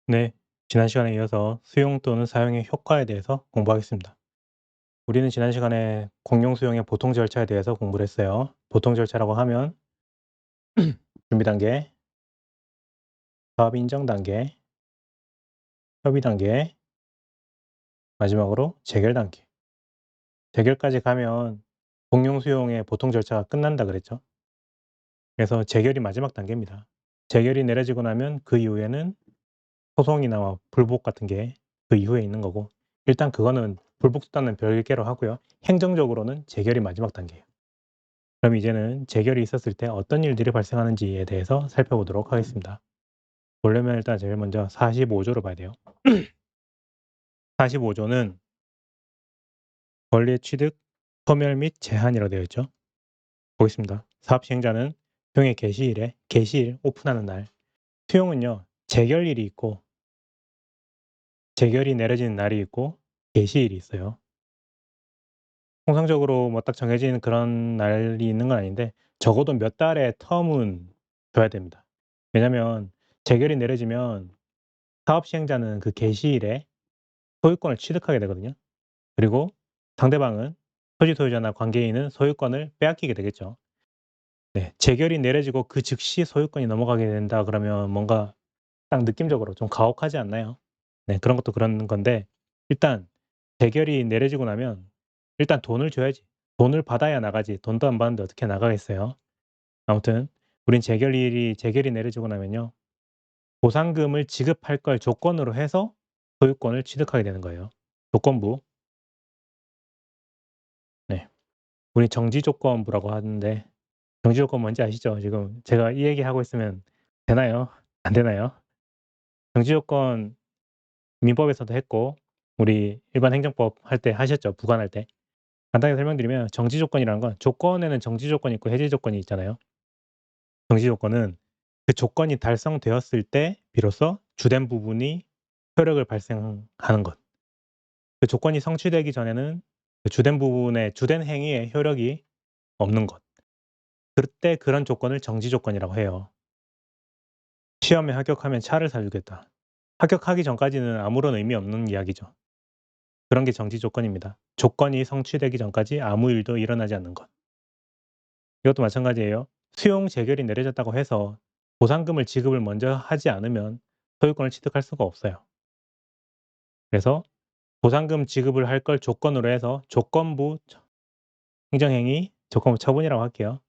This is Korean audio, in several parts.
네, 지난 시간에 이어서 수용 또는 사용의 효과에 대해서 공부하겠습니다. 우리는 지난 시간에 공용 수용의 보통 절차에 대해서 공부를 했어요. 보통 절차라고 하면 준비 단계, 사업 인정 단계, 협의 단계, 마지막으로 재결 단계. 재결까지 가면 공용 수용의 보통 절차가 끝난다 그랬죠. 그래서 재결이 마지막 단계입니다. 재결이 내려지고 나면 그 이후에는 소송이나 불복 같은 게 그 이후에 있는 거고, 일단 그거는 불복 수단은 별개로 하고요. 행정적으로는 재결이 마지막 단계예요. 그럼 이제는 재결이 있었을 때 어떤 일들이 발생하는지에 대해서 살펴보도록 하겠습니다. 보려면 일단 제일 먼저 45조를 봐야 돼요. 45조는 권리의 취득, 소멸 및 제한이라고 되어 있죠. 보겠습니다. 사업 시행자는 수용의 개시일에 개시일 오픈하는 날, 수용은요 재결일이 있고 재결이 내려지는 날이 있고 개시일이 있어요. 통상적으로 뭐 딱 정해진 그런 날이 있는 건 아닌데 적어도 몇 달의 텀은 줘야 됩니다. 왜냐하면 재결이 내려지면 사업 시행자는 그 개시일에 소유권을 취득하게 되거든요. 그리고 상대방은 토지 소유자나 관계인은 소유권을 빼앗기게 되겠죠. 네. 재결이 내려지고 그 즉시 소유권이 넘어가게 된다 그러면 뭔가 딱 느낌적으로 좀 가혹하지 않나요? 네. 그런 것도 그런 건데 일단 재결이 내려지고 나면 일단 돈을 줘야지. 돈을 받아야 나가지. 돈도 안 받는데 어떻게 나가겠어요? 아무튼 우린 재결이 내려지고 나면요. 보상금을 지급할 걸 조건으로 해서 소유권을 취득하게 되는 거예요. 조건부. 네. 우리 정지조건부라고 하는데 정지조건 뭔지 아시죠? 지금 제가 이 얘기하고 있으면 되나요? 안 되나요? 정지조건 민법에서도 했고 우리 일반 행정법 할 때 하셨죠, 부관할 때. 간단하게 설명드리면 정지조건이라는 건 조건에는 정지조건이 있고 해제조건이 있잖아요. 정지조건은 그 조건이 달성되었을 때 비로소 주된 부분이 효력을 발생하는 것. 그 조건이 성취되기 전에는 그 주된 부분의 주된 행위의 효력이 없는 것. 그때 그런 조건을 정지 조건이라고 해요. 시험에 합격하면 차를 사주겠다. 합격하기 전까지는 아무런 의미 없는 이야기죠. 그런 게 정지 조건입니다. 조건이 성취되기 전까지 아무 일도 일어나지 않는 것. 이것도 마찬가지예요. 수용 재결이 내려졌다고 해서 보상금을 지급을 먼저 하지 않으면 소유권을 취득할 수가 없어요. 그래서 보상금 지급을 할 걸 조건으로 해서 조건부 행정행위, 조건부 처분이라고 할게요.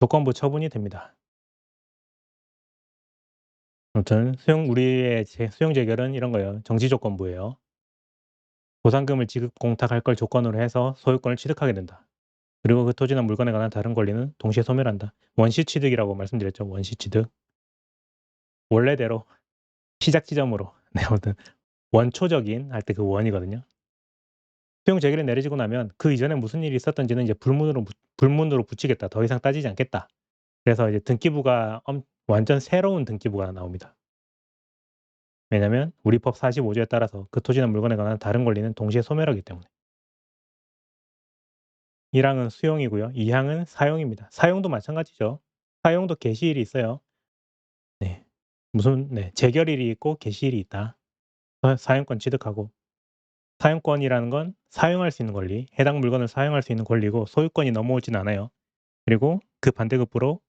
조건부 처분이 됩니다. 아무튼 우리의 수용 재결은 이런 거예요. 정지 조건부예요. 보상금을 지급 공탁할 걸 조건으로 해서 소유권을 취득하게 된다. 그리고 그 토지나 물건에 관한 다른 권리는 동시에 소멸한다. 원시 취득이라고 말씀드렸죠. 원시 취득. 원래대로 시작 지점으로. 네, 아무튼 원초적인 할 때 그 원이거든요. 수용 재결이 내려지고 나면 그 이전에 무슨 일이 있었던지는 이제 불문으로 붙이겠다. 더 이상 따지지 않겠다. 그래서 이제 등기부가 완전 새로운 등기부가 나옵니다. 왜냐하면 우리 법 45조에 따라서 그 토지나 물건에 관한 다른 권리는 동시에 소멸하기 때문에. 1 항은 수용이고요. 2 항은 사용입니다. 사용도 마찬가지죠. 사용도 개시일이 있어요. 네. 재결일이 있고 개시일이 있다. 사용권 취득하고. 사용권이라는 건 사용할 수 있는 권리, 해당 물건을 사용할 수 있는 권리고 소유권이 넘어오진 않아요. 그리고 그 반대급부로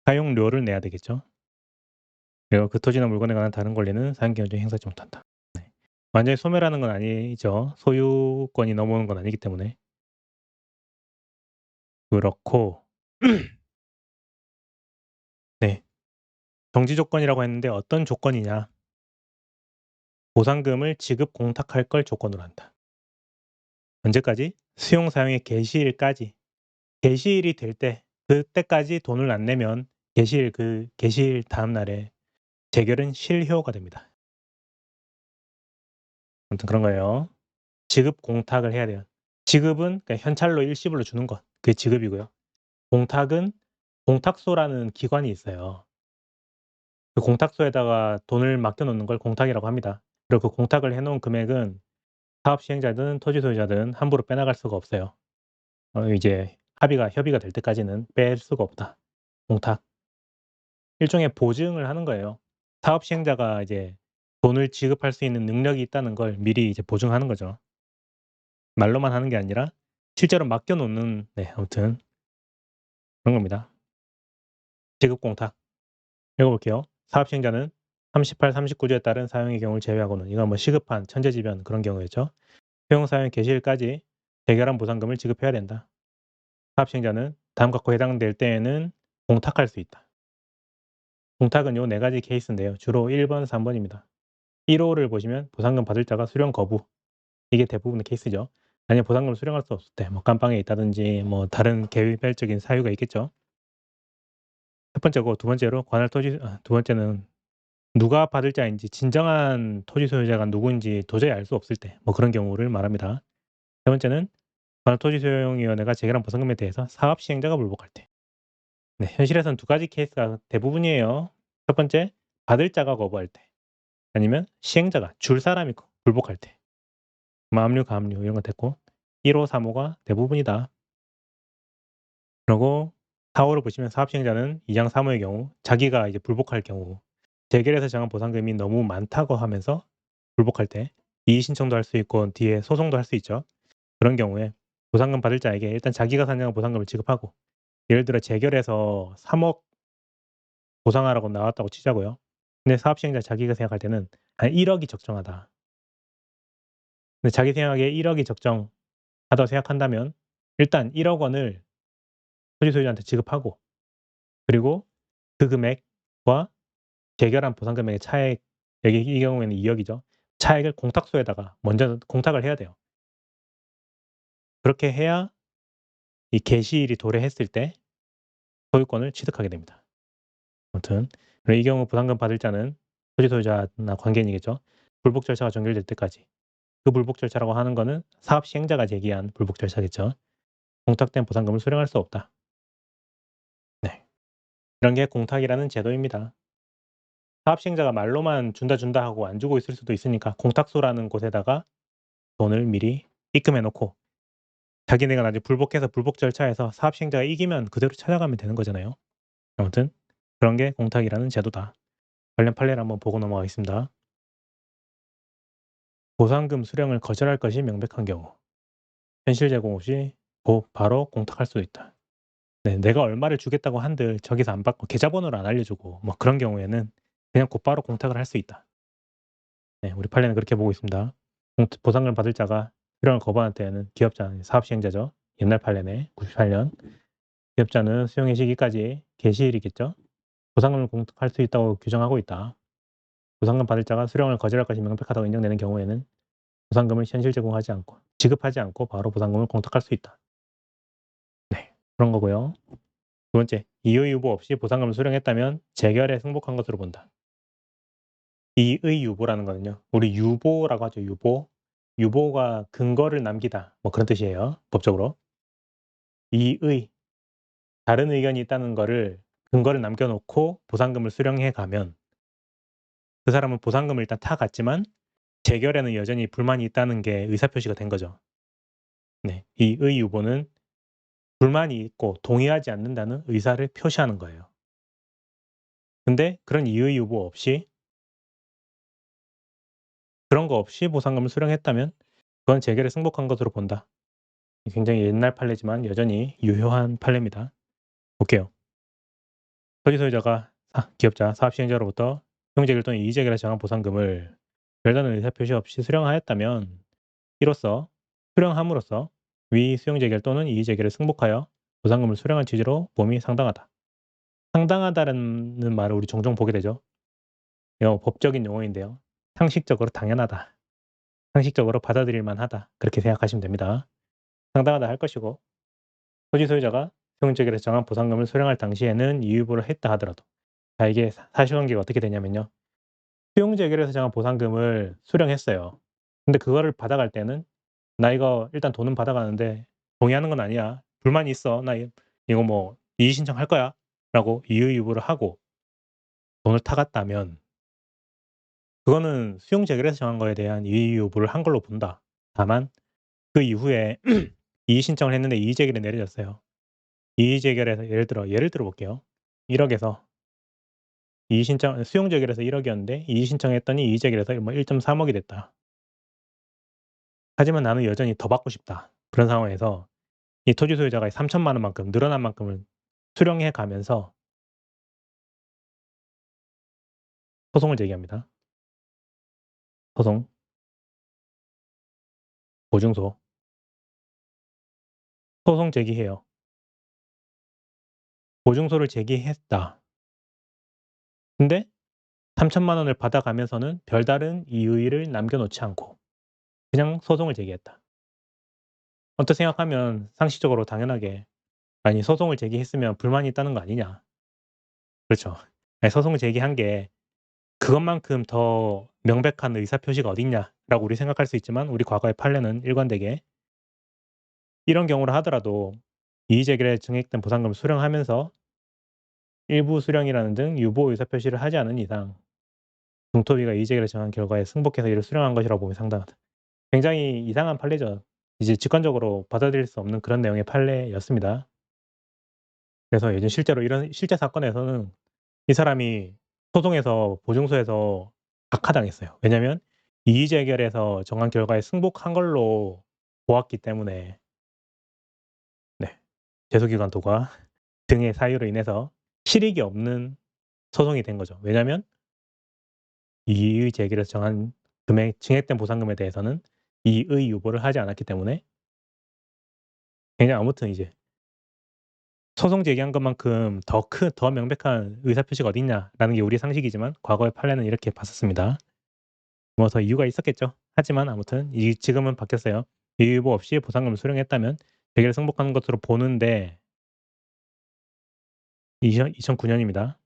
사용료를 내야 되겠죠. 그리고 그 토지나 물건에 관한 다른 권리는 사용기간 중에 행사하지 못한다. 네. 완전히 소멸하는 건 아니죠. 소유권이 넘어오는 건 아니기 때문에. 그렇고 네. 정지 조건이라고 했는데 어떤 조건이냐. 보상금을 지급 공탁할 걸 조건으로 한다. 언제까지? 수용 사용의 개시일까지. 개시일이 될 때 그때까지 돈을 안 내면 개시일 다음 날에 재결은 실효가 됩니다. 아무튼 그런 거예요. 지급 공탁을 해야 돼요. 지급은 그러니까 현찰로 일시불로 주는 것. 그게 지급이고요. 공탁은 공탁소라는 기관이 있어요. 그 공탁소에다가 돈을 맡겨 놓는 걸 공탁이라고 합니다. 그리고 그 공탁을 해 놓은 금액은 사업 시행자든 토지 소유자든 함부로 빼나갈 수가 없어요. 이제 협의가 될 때까지는 뺄 수가 없다. 공탁. 일종의 보증을 하는 거예요. 사업 시행자가 이제 돈을 지급할 수 있는 능력이 있다는 걸 미리 이제 보증하는 거죠. 말로만 하는 게 아니라 실제로 맡겨 놓는, 네, 아무튼 그런 겁니다. 지급 공탁. 읽어 볼게요. 사업 시행자는 38, 39조에 따른 사용의 경우를 제외하고는, 이건 뭐 시급한, 천재지변 그런 경우였죠. 수용 사용 개시일까지 재결함 보상금을 지급해야 된다. 사업 시행자는 다음과 해당될 때에는 공탁할 수 있다. 공탁은 요 네 가지 케이스인데요. 주로 1 번, 3 번입니다. 1 호를 보시면 보상금 받을 자가 수령 거부. 이게 대부분의 케이스죠. 만약 보상금을 수령할 수 없을 때, 뭐 깜빵에 있다든지 뭐 다른 개별적인 사유가 있겠죠. 첫 번째고, 두 번째로 두 번째는 누가 받을 자인지, 진정한 토지 소유자가 누구인지 도저히 알 수 없을 때, 뭐 그런 경우를 말합니다. 세 번째는 관할 토지소유위원회가 재결함 보상금에 대해서 사업 시행자가 불복할 때. 네, 현실에서는 두 가지 케이스가 대부분이에요. 첫 번째, 받을 자가 거부할 때, 아니면 시행자가 줄 사람이 불복할 때. 압류, 가압류 이런 거 됐고, 1 호, 3 호가 대부분이다. 그리고 4 호를 보시면 사업 시행자는 2장 3 호의 경우 자기가 이제 불복할 경우, 재결해서 정한 보상금이 너무 많다고 하면서 불복할 때 이의 신청도 할 수 있고 뒤에 소송도 할 수 있죠. 그런 경우에 보상금 받을 자에게 일단 자기가 산정한 보상금을 지급하고, 예를 들어 재결해서 3억 보상하라고 나왔다고 치자고요. 근데 사업 시행자 자기가 생각할 때는 한 1 억이 적정하다. 근데 자기 생각에 1 억이 적정하다고 생각한다면 일단 1억 원을 토지 소유자한테 지급하고, 그리고 그 금액과 재결한 보상 금액의 차액, 여기 이 경우에는 2 억이죠. 차액을 공탁소에다가 먼저 공탁을 해야 돼요. 그렇게 해야 이 개시일이 도래했을 때 소유권을 취득하게 됩니다. 아무튼 그리고 이 경우 부담금 받을 자는 토지 소유자나 관계인이겠죠. 불복 절차가 종결될 때까지, 그 불복 절차라고 하는 거는 사업 시행자가 제기한 불복 절차겠죠. 공탁된 보상금을 수령할 수 없다. 네. 이런 게 공탁이라는 제도입니다. 사업 시행자가 말로만 준다 준다 하고 안 주고 있을 수도 있으니까 공탁소라는 곳에다가 돈을 미리 입금해 놓고, 자기네가 나중에 불복해서 불복 절차에서 사업 시행자가 이기면 그대로 찾아가면 되는 거잖아요. 아무튼 그런 게 공탁이라는 제도다. 관련 판례를 한번 보고 넘어가겠습니다. 보상금 수령을 거절할 것이 명백한 경우, 현실 제공 없이 바로 공탁할 수도 있다. 네, 내가 얼마를 주겠다고 한들 저기서 안 받고 계좌번호를 안 알려주고 뭐 그런 경우에는 그냥 곧바로 공탁을 할 수 있다. 네, 우리 판례는 그렇게 보고 있습니다. 보상금 받을 자가 수령을 거부할 때에는 기업자, 사업 시행자죠. 옛날 판례네, 98년. 기업자는 수용의 시기까지 개시일이겠죠. 보상금을 공탁할 수 있다고 규정하고 있다. 보상금 받을 자가 수령을 거절할 것이 명백하다고 인정되는 경우에는 보상금을 현실 제공하지 않고 지급하지 않고 바로 보상금을 공탁할 수 있다. 네, 그런 거고요. 두 번째, 이의 유보 없이 보상금을 수령했다면 재결에 승복한 것으로 본다. 이의 유보라는 거는요, 우리 유보라고 하죠. 유보가 근거를 남기다, 뭐 그런 뜻이에요, 법적으로. 이의, 다른 의견이 있다는 거를 근거를 남겨 놓고 보상금을 수령해 가면 그 사람은 보상금을 일단 타갔지만 재결에는 여전히 불만이 있다는 게 의사표시가 된 거죠. 네. 이의 유보는 불만이 있고 동의하지 않는다는 의사를 표시하는 거예요. 근데 그런 이의 유보 없이, 그런 거 없이 보상금을 수령했다면 그건 재결에 승복한 것으로 본다. 굉장히 옛날 판례지만 여전히 유효한 판례입니다. 볼게요. 토지 소유자가 기업자, 사업 시행자로부터 수용재결 또는 이의재결에 정한 보상금을 별다른 의사표시 없이 수령하였다면, 이로써 수령함으로써 위 수용재결 또는 이의재결에 승복하여 보상금을 수령한 취지로 봄이 상당하다. 상당하다는 말을 우리 종종 보게 되죠. 이거 법적인 용어인데요. 상식적으로 당연하다, 상식적으로 받아들일 만하다, 그렇게 생각하시면 됩니다. 상당하다 할 것이고, 토지 소유자가 수용재결에서 정한 보상금을 수령할 당시에는 이의유보를 했다 하더라도, 자, 이게 사실관계가 어떻게 되냐면요. 수용재결에서 정한 보상금을 수령했어요. 근데 그거를 받아갈 때는 "나 이거 일단 돈은 받아가는데 동의하는 건 아니야. 불만이 있어. 나 이거 뭐 이의 신청할 거야."라고 이의유보를 하고 돈을 타갔다면, 그거는 수용 재결에서 정한 거에 대한 이의유보를 한 걸로 본다. 다만 그 이후에 이의 신청을 했는데 이의 재결이 내려졌어요. 이의 재결에서 예를 들어 볼게요. 1 억에서 이의 신청 수용 재결에서 1 억이었는데 이의 신청했더니 이의 재결에서 뭐 1.3 억이 됐다. 하지만 나는 여전히 더 받고 싶다. 그런 상황에서 이 토지 소유자가 3,000만 원만큼 늘어난 만큼을 수령해 가면서 소송을 제기합니다. 소송, 보증소. 소송 제기해요. 보증소를 제기했다. 근데 3,000만 원을 받아가면서는 별다른 이의를 남겨 놓지 않고 그냥 소송을 제기했다. 언뜻 생각하면 상식적으로 당연하게 '아니 소송을 제기했으면 불만이 있다는 거 아니냐.' 그렇죠. 아니 소송을 제기한 게 '그것만큼 더 명백한 의사표시가 어딨냐.'라고 우리 생각할 수 있지만 우리 과거의 판례는 일관되게 이런 경우를 하더라도 이의 제기에 증액된 보상금을 수령하면서 일부 수령이라는 등 유보 의사표시를 하지 않은 이상 공토비가 이의 제기를 정한 결과에 승복해서 이를 수령한 것이라고 보기 상당하다. 굉장히 이상한 판례죠. 이제 직관적으로 받아들일 수 없는 그런 내용의 판례였습니다. 그래서 요즘 실제로 이런 실제 사건에서는 이 사람이 소송에서 보증소에서 각하당했어요. 왜냐하면 이의 제결에서 정한 결과에 승복한 걸로 보았기 때문에 네. 제소기관 도과 등의 사유로 인해서 실익이 없는 소송이 된 거죠. 왜냐하면 이의 제기에서 정한 금액 증액된 보상금에 대해서는 이의 유보를 하지 않았기 때문에 그냥 아무튼 이제 소송 제기한 것만큼 더 명백한 의사표시가 어딨냐라는 게 우리의 상식이지만 과거의 판례는 이렇게 봤었습니다. 뭐 더 이유가 있었겠죠. 하지만 아무튼 이 지금은 바뀌었어요. 이의 유보 없이 보상금을 수령했다면 재개를 승복하는 것으로 보는데 2009 년입니다.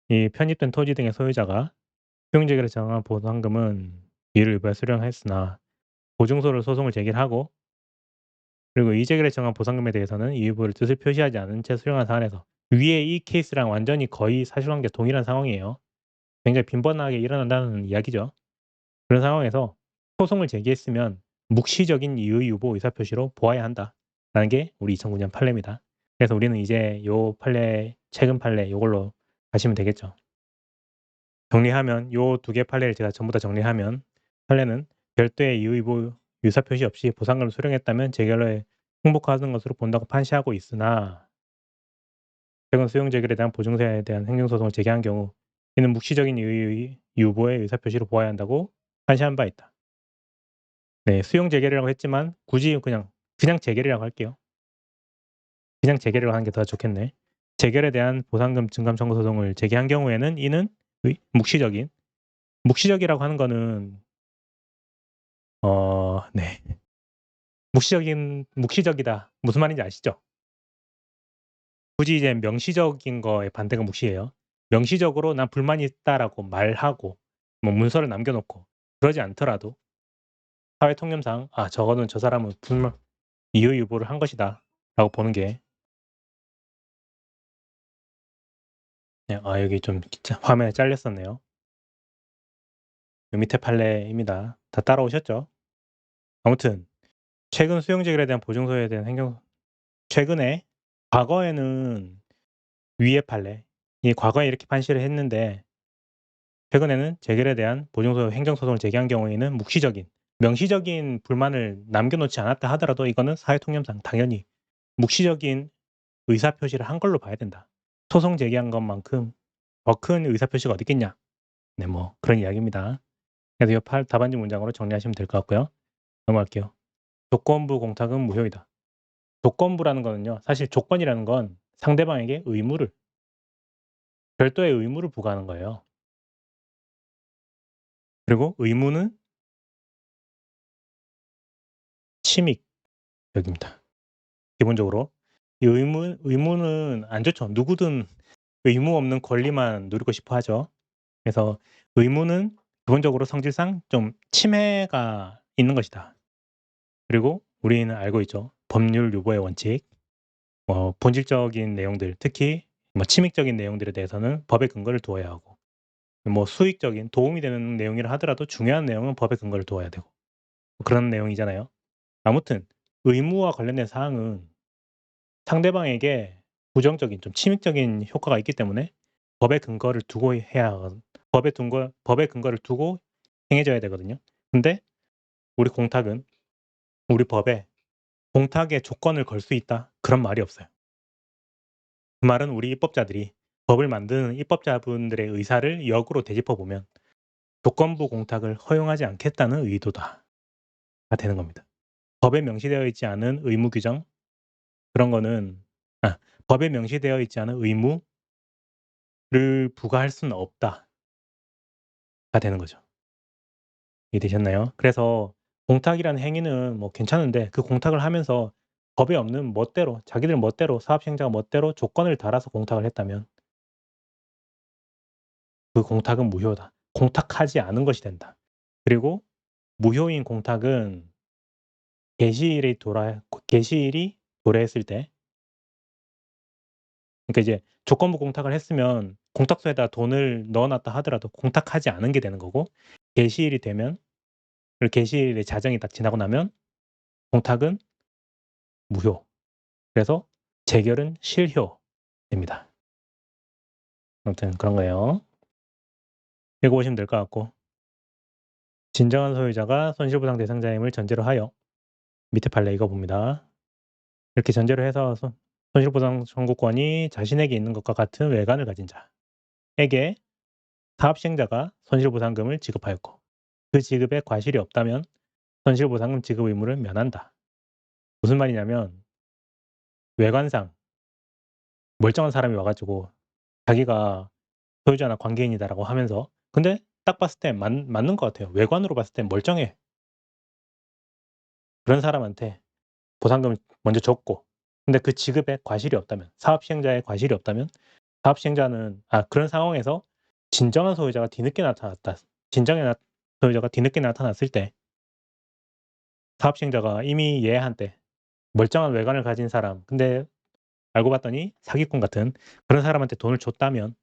이 편입된 토지 등의 소유자가 수용 재개를 정한 보상금은 이를 유보해 수령했으나 보증소로 소송을 제기하고 그리고 이의제기를 정한 보상금에 대해서는 이 유보를 뜻을 표시하지 않은 채 수령한 사안에서 위의 이 케이스랑 완전히 거의 사실관계 동일한 상황이에요. 굉장히 빈번하게 일어난다는 이야기죠. 그런 상황에서 소송을 제기했으면 묵시적인 이의 유보 의사표시로 보아야 한다라는 게 우리 2009년 판례입니다. 그래서 우리는 이제 요 판례 최근 판례 요걸로 가시면 되겠죠. 정리하면 요 두 개 판례를 제가 전부 다 정리하면 판례는 별도의 이의 유보 의사표시 없이 보상금을 수령했다면 재결에 승복하는 것으로 본다고 판시하고 있으나 최근 수용 재결에 대한 보증서에 대한 행정소송을 제기한 경우 이는 묵시적인 이의 유보의 의사표시로 보아야 한다고 판시한 바 있다. 네. 수용 재결이라고 했지만 굳이 그냥 재결이라고 할게요. 그냥 재결이라고 하는 게 더 좋겠네. 재결에 대한 보상금 증감 청구 소송을 제기한 경우에는 이는 묵시적이라고 하는 거는 네. 묵시적이다. 무슨 말인지 아시죠? 굳이 이제 명시적인 거의 반대가 묵시예요. 명시적으로 "난 불만이 있다."라고 말하고 뭐 문서를 남겨 놓고 그러지 않더라도 사회 통념상 '아 저거는 저 사람은 불만 이의 유보를 한 것이다.'라고 보는 게 네 여기 좀 화면에 잘렸었네요. 요 밑에 판례입니다. 다 따라오셨죠? 아무튼 최근 수용 재결에 대한 보증서에 대한 최근에 과거에는 위의 판례 이 과거에 이렇게 판시를 했는데 최근에는 재결에 대한 보증서 행정소송을 제기한 경우에는 묵시적인 명시적인 불만을 남겨 놓지 않았다 하더라도 이거는 사회 통념상 당연히 묵시적인 의사표시를 한 걸로 봐야 된다. 소송 제기한 것만큼 더 큰 의사표시가 어디 있겠냐. 네 뭐 그런 이야기입니다. 그래서 이 답안지 문장으로 정리하시면 될 것 같고요. 넘어갈게요. 조건부 공탁은 무효이다. 조건부라는 거는요. 사실 조건이라는 건 상대방에게 별도의 의무를 부과하는 거예요. 그리고 의무는 침익적입니다. 기본적으로. 이 의무는 안 좋죠. 누구든 의무 없는 권리만 누리고 싶어 하죠. 그래서 의무는 기본적으로 성질상 좀 침해가 있는 것이다. 그리고 우리는 알고 있죠. 법률 유보의 원칙. 본질적인 내용들 특히 뭐 침익적인 내용들에 대해서는 법의 근거를 두어야 하고 뭐 수익적인 도움이 되는 내용이라 하더라도 중요한 내용은 법의 근거를 두어야 되고 그런 내용이잖아요. 아무튼 의무와 관련된 사항은 상대방에게 부정적인 좀 침익적인 효과가 있기 때문에 법의 근거를 두고 해야 하거든. 법의 근거를 두고 행해져야 되거든요. 근데 우리 공탁은 우리 법에 "공탁의 조건을 걸 수 있다." 그런 말이 없어요. 그 말은 우리 입법자들이 법을 만드는 입법자분들의 의사를 역으로 되짚어 보면 '조건부 공탁을 허용하지 않겠다는 의도다.'가 되는 겁니다. 법에 명시되어 있지 않은 의무 규정 그런 거는 법에 명시되어 있지 않은 의무를 부과할 수는 없다가 되는 거죠. 이해되셨나요? 그래서 공탁이라는 행위는 뭐 괜찮은데 그 공탁을 하면서 법에 없는 멋대로 자기들 멋대로 사업 시행자가 멋대로 조건을 달아서 공탁을 했다면 그 공탁은 무효다. 공탁하지 않은 것이 된다. 그리고 무효인 공탁은 게시일이 도래했을 때 그러니까 이제 조건부 공탁을 했으면 공탁서에다 돈을 넣어 놨다 하더라도 공탁하지 않은 게 되는 거고 게시일이 되면 그 게시일의 자정이 딱 지나고 나면 공탁은 무효. 그래서 재결은 실효됩니다. 아무튼 그런 거예요. 읽어 보시면 될 것 같고 진정한 소유자가 손실보상 대상자임을 전제로 하여 밑에 판례 읽어 봅니다. 이렇게 전제로 해서 손실보상 청구권이 자신에게 있는 것과 같은 외관을 가진 자에게 사업 시행자가 손실보상금을 지급하였고 그 지급에 과실이 없다면 손실보상금 지급 의무를 면한다. 무슨 말이냐면 외관상 멀쩡한 사람이 와 가지고 자기가 소유자나 관계인이다라고 하면서 근데 딱 봤을 때 맞는 것 같아요. 외관으로 봤을 땐 멀쩡해. 그런 사람한테 보상금을 먼저 줬고 근데 그 지급에 과실이 없다면 사업 시행자의 과실이 없다면 사업 시행자는 그런 상황에서 진정한 소유자가 뒤늦게 나타났다. 진정의 소유자가 뒤늦게 나타났을 때 사업 시행자가 이미 예한때 멀쩡한 외관을 가진 사람 근데 알고 봤더니 사기꾼 같은 그런 사람한테 돈을 줬다면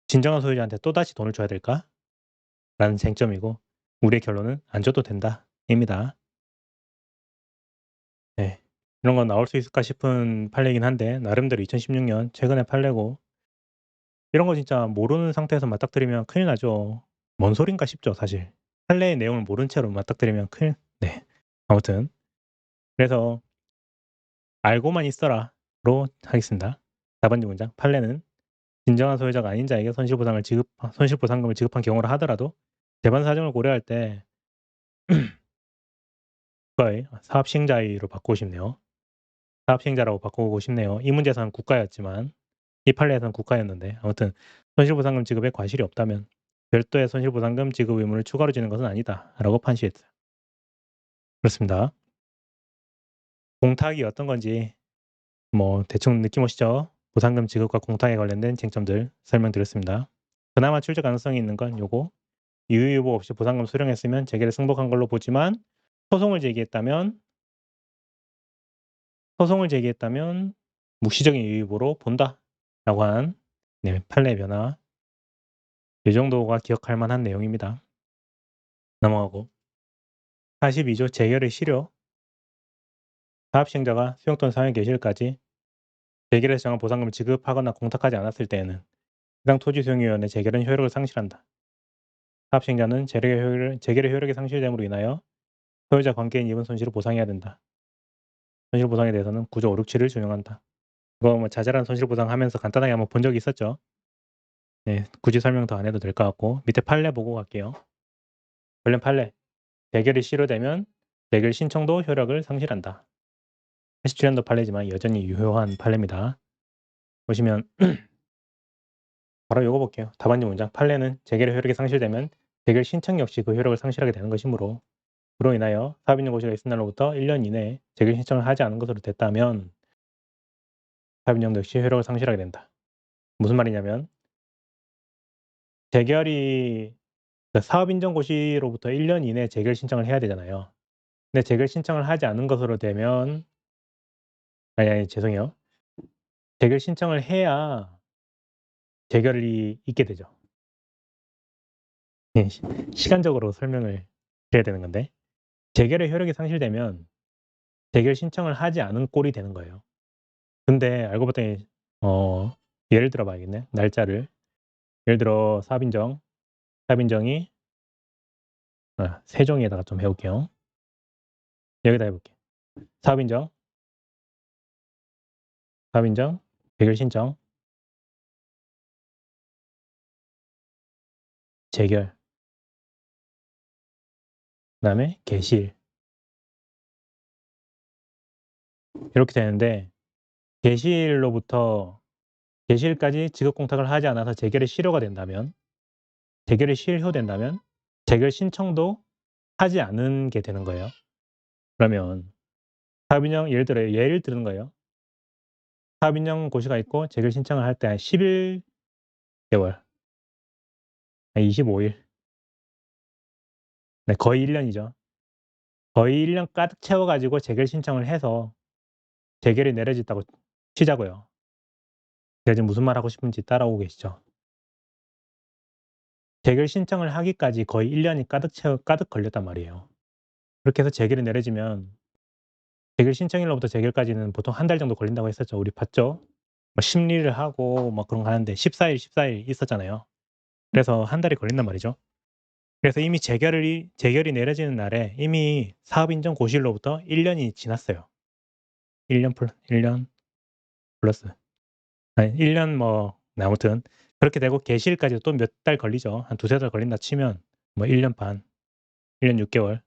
'진정한 소유자한테 또다시 돈을 줘야 될까?'라는 쟁점이고 우리의 결론은 '안 줘도 된다.'입니다. 네. 이런 건 나올 수 있을까 싶은 판례이긴 한데 나름대로 2016년 최근의 판례고 이런 거 진짜 모르는 상태에서 맞닥뜨리면 큰일 나죠. 뭔 소린가 싶죠 사실. 판례의 내용을 모른 채로 맞닥뜨리면 큰일 네. 아무튼 그래서 "알고만 있어라."로 하겠습니다. 4번째 문장 판례는 진정한 소유자가 아닌 자에게 손실보상금을 지급한 경우라 하더라도 재반 사정을 고려할 때 국가의 사업 시행자로 바꾸고 싶네요. 사업 시행자라고 바꾸고 싶네요. 이 문제에서는 국가였지만 이 판례에서는 국가였는데 아무튼 손실보상금 지급에 과실이 없다면 별도의 손실보상금 지급 의무를 추가로 지는 것은 아니다라고 판시했어요. 그렇습니다. 공탁이 어떤 건지 뭐 대충 느낌 오시죠? 보상금 지급과 공탁에 관련된 쟁점들 설명드렸습니다. 그나마 출제 가능성이 있는 건 요거 이유 여부 없이 보상금 수령했으면 재개를 승복한 걸로 보지만 소송을 제기했다면 묵시적인 이유 여부로 본다라고 한 판례 변화 이 정도가 기억할 만한 내용입니다. 넘어가고 42조 재결의 실효 사업 시행자가 수용 또는 사용 개시일까지 재결에서 정한 보상금을 지급하거나 공탁하지 않았을 때에는 해당 토지수용위원회 재결은 효력을 상실한다. 사업 시행자는 재결의 효력이 상실됨으로 인하여 소유자 관계인 입은 손실을 보상해야 된다. 손실 보상에 대해서는 구조 567을 준용한다. 이거 뭐 자잘한 손실 보상하면서 간단하게 한번 본 적이 있었죠. 네, 굳이 설명 더 안 해도 될 것 같고 밑에 판례 보고 갈게요. 관련 판례. 재결이 실효되면 재결 신청도 효력을 상실한다. 87년도 판례지만 여전히 유효한 판례입니다. 보시면 바로 요거 볼게요. 답안지 문장. 판례는 재결의 효력이 상실되면 재결 신청 역시 그 효력을 상실하게 되는 것이므로 그로 인하여 사업인정 고시가 있은 날로부터 1년 이내에 재결 신청을 하지 않은 것으로 됐다면 사업인정도 역시 효력을 상실하게 된다. 무슨 말이냐면 재결이 사업인정고시로부터 1년 이내에 재결 신청을 해야 되잖아요. 근데 재결 신청을 하지 않은 것으로 되면 아니 죄송해요. 재결 신청을 해야 재결이 있게 되죠. 예 시간적으로 설명을 드려야 되는 건데 재결의 효력이 상실되면 재결 신청을 하지 않은 꼴이 되는 거예요. 근데 알고 봤더니 어 예를 들어 봐야겠네. 날짜를. 예를 들어 사업인정이 세종에다가 좀 해 볼게요. 여기다 해 볼게. 사업인정, 사업인정, 재결 신청, 재결, 그다음에 개시일 이렇게 되는데 개시일로부터 개시일까지 지급 공탁을 하지 않아서 재결이 실효가 된다면 재결이 실효된다면 재결 신청도 하지 않은 게 되는 거예요. 그러면 사업인정 예를 드는 거예요. 사업인정 고시가 있고 재결 신청을 할 때 한 11개월, 한 25일. 네, 거의 1 년이죠. 거의 1년 가득 채워 가지고 재결 신청을 해서 재결이 내려졌다고 치자고요. 제가 지금 무슨 말 하고 싶은지 따라오고 계시죠? 재결 신청을 하기까지 거의 1 년이 가득 걸렸단 말이에요. 그렇게 해서 재결이 내려지면 재결 신청일로부터 재결까지는 보통 한 달 정도 걸린다고 했었죠. 우리 봤죠? 뭐 심리를 하고 막 그런 거 하는데 14 일 있었잖아요. 그래서 한 달이 걸린단 말이죠. 그래서 이미 재결이 내려지는 날에 이미 사업인정 고시일로부터 1 년이 지났어요. 1년 플러스 아니 1년 뭐 네 아무튼 그렇게 되고 개시일까지도 또 몇 달 걸리죠. 한 두세 달 걸린다 치면 뭐 1년 반, 1년 6 개월.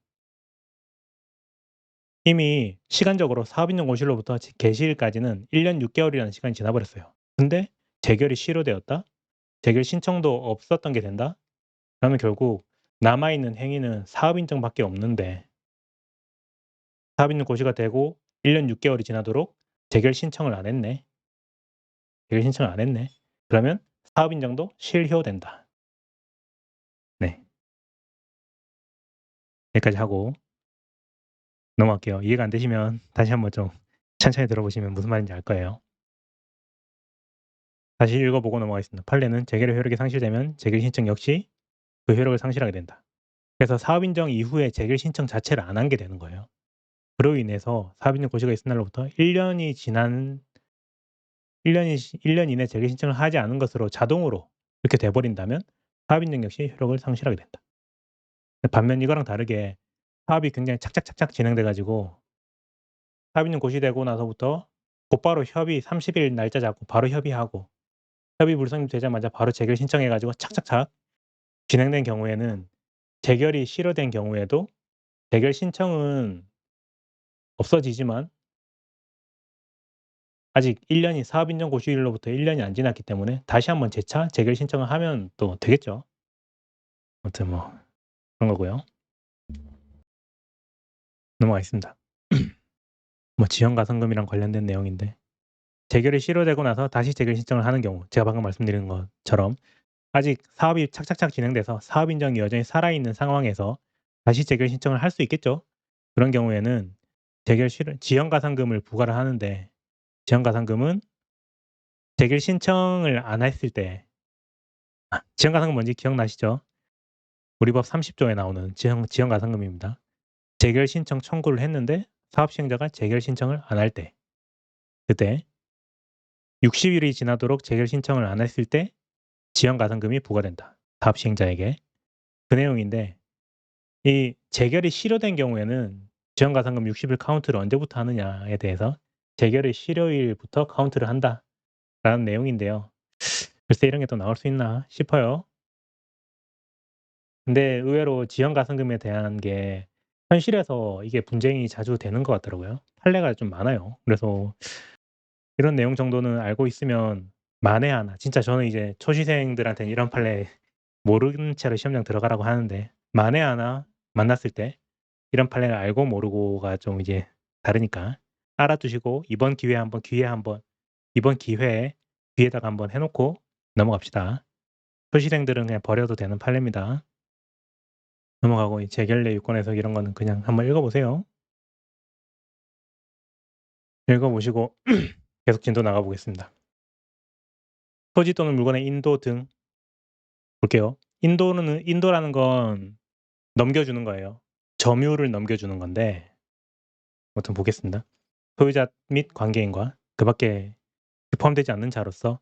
이미 시간적으로 사업인정 고시일로부터 개시일까지는 1년 6 개월이라는 시간이 지나 버렸어요. 근데 재결이 실효되었다? 재결 신청도 없었던 게 된다? 그러면 결국 남아 있는 행위는 사업인정밖에 없는데 사업인정 고시가 되고 1년 6 개월이 지나도록 재결 신청을 안 했네. 재결 신청을 안 했네. 그러면 사업인정도 실효된다. 네. 여기까지 하고 넘어갈게요. 이해가 안 되시면 다시 한번 좀 천천히 들어보시면 무슨 말인지 알 거예요. 다시 읽어 보고 넘어가겠습니다. 판례는 재결의 효력이 상실되면 재결 신청 역시 그 효력을 상실하게 된다. 그래서 사업인정 이후에 재결 신청 자체를 안 한 게 되는 거예요. 그로 인해서 사업인정 고시가 있은 날로부터 1 년이 지난 1 년 이내 재결 신청을 하지 않은 것으로 자동으로 이렇게 돼 버린다면 사업인정 역시 효력을 상실하게 된다. 반면 이거랑 다르게 사업이 굉장히 착착착착 진행돼 가지고 사업인정 고시되고 나서부터 곧바로 협의 30일 날짜 잡고 바로 협의하고 협의 불성립되자마자 바로 재결 신청해 가지고 착착착 진행된 경우에는 재결이 실효된 경우에도 재결 신청은 없어지지만 아직 1 년이 사업인정 고시일로부터 1 년이 안 지났기 때문에 다시 한번 재차 재결 신청을 하면 또 되겠죠. 아무튼 뭐 그런 거고요. 넘어가겠습니다. 뭐 지원가성금이랑 관련된 내용인데 재결이 실효되고 나서 다시 재결 신청을 하는 경우 제가 방금 말씀드린 것처럼 아직 사업이 착착착 진행돼서 사업 인정이 여전히 살아있는 상황에서 다시 재결 신청을 할 수 있겠죠. 그런 경우에는 재결 실효 지연가상금을 부과를 하는데 지연가상금은 재결 신청을 안 했을 때 지연가상금 뭔지 기억나시죠? 우리 법 30 조에 나오는 지연가상금입니다. 재결 신청 청구를 했는데 사업 시행자가 재결 신청을 안 할 때 그때 60 일이 지나도록 재결 신청을 안 했을 때 지연가상금이 부과된다, 사업 시행자에게. 그 내용인데 이 재결이 실효된 경우에는 지연가상금 60일 카운트를 언제부터 하느냐에 대해서 재결의 실효일부터 카운트를 한다라는 내용인데요. 글쎄 이런 게 또 나올 수 있나 싶어요. 근데 의외로 지연가상금에 대한 게 현실에서 이게 분쟁이 자주 되는 것 같더라고요. 판례가 좀 많아요. 그래서 이런 내용 정도는 알고 있으면 만에 하나 진짜 저는 이제 초시생들한테는 이런 판례 모르는 채로 시험장 들어가라고 하는데 만에 하나 만났을 때 이런 판례를 알고 모르고가 좀 이제 다르니까 알아두시고 기회에 한번 이번 기회에 귀에다가 한번 해 놓고 넘어갑시다. 초시생들은 그냥 버려도 되는 판례입니다. 넘어가고 이 재결례 유권해석 이런 거는 그냥 한번 읽어 보세요. 읽어 보시고 계속 진도 나가 보겠습니다. 토지 또는 물건의 인도 등 볼게요. 인도라는 건 넘겨주는 거예요. 점유를 넘겨주는 건데 아무튼 보겠습니다. 소유자 및 관계인과 그 밖에 포함되지 않는 자로서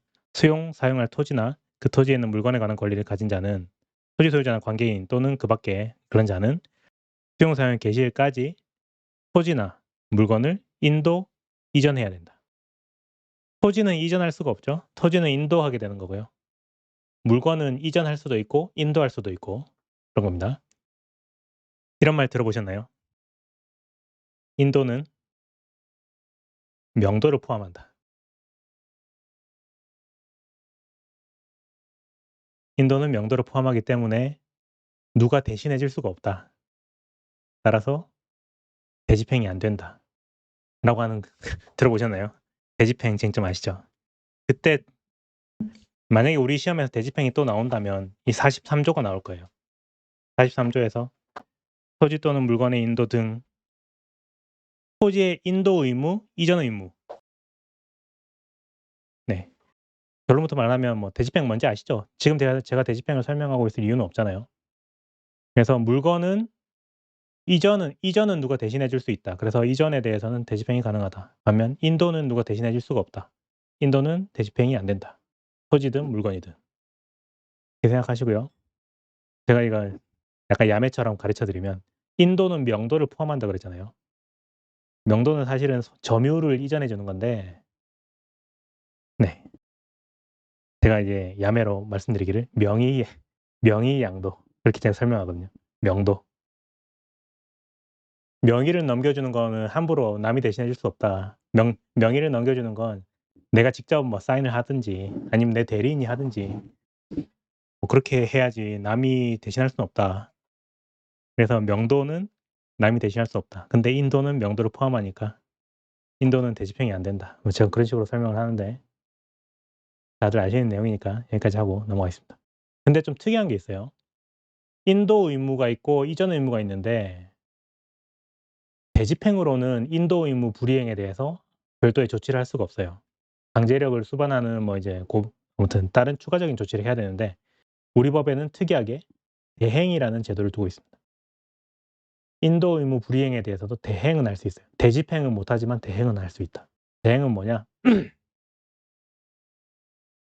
사용할 토지나 그 토지에 있는 물건에 관한 권리를 가진 자는 토지 소유자나 관계인 또는 그 밖에 그런 자는 수용 사용 개시일까지 토지나 물건을 이전해야 된다. 토지는 이전할 수가 없죠. 토지는 인도하게 되는 거고요. 물건은 이전할 수도 있고 인도할 수도 있고 그런 겁니다. 이런 말 들어보셨나요? 인도는 명도를 포함한다. 인도는 명도를 포함하기 때문에 누가 대신해 줄 수가 없다. 따라서 대집행이 안 된다. 라고 하는 들어보셨나요? 대집행 쟁점 아시죠? 그때 만약에 우리 시험에서 대집행이 또 나온다면 이 43 조가 나올 거예요. 43 조에서 토지 또는 물건의 인도 등 토지의 인도 의무, 이전 의무. 네. 결론부터 말하면 뭐 대집행 뭔지 아시죠? 지금 제가 대집행을 설명하고 있을 이유는 없잖아요. 그래서 물건은 이전은 누가 대신해 줄 수 있다. 그래서 이전에 대해서는 대집행이 가능하다. 반면 인도는 누가 대신해 줄 수가 없다. 인도는 대집행이 안 된다. 토지든 물건이든. 이렇게 생각하시고요. 제가 이걸 약간 야매처럼 가르쳐 드리면 인도는 명도를 포함한다 그랬잖아요. 명도는 사실은 점유를 이전해 주는 건데 네. 제가 이제 야매로 말씀드리기를 명의양도 그렇게 제가 설명하거든요. 명도. 명의를 넘겨주는 거는 함부로 남이 대신해 줄 수 없다. 명의를 넘겨주는 건 내가 직접 뭐 사인을 하든지 아니면 내 대리인이 하든지 뭐 그렇게 해야지 남이 대신할 수는 없다. 그래서 명도는 남이 대신할 수 없다. 근데 인도는 명도를 포함하니까 인도는 대집행이 안 된다. 뭐 제가 그런 식으로 설명을 하는데 다들 아시는 내용이니까 여기까지 하고 넘어가겠습니다. 근데 좀 특이한 게 있어요. 인도 의무가 있고 이전 의무가 있는데 대집행으로는 인도 의무 불이행에 대해서 별도의 조치를 할 수가 없어요. 강제력을 수반하는 뭐 이제 아무튼 다른 추가적인 조치를 해야 되는데 우리 법에는 특이하게 대행이라는 제도를 두고 있습니다. 인도 의무 불이행에 대해서도 대행은 할 수 있어요. 대집행은 못하지만 대행은 할 수 있다. 대행은 뭐냐?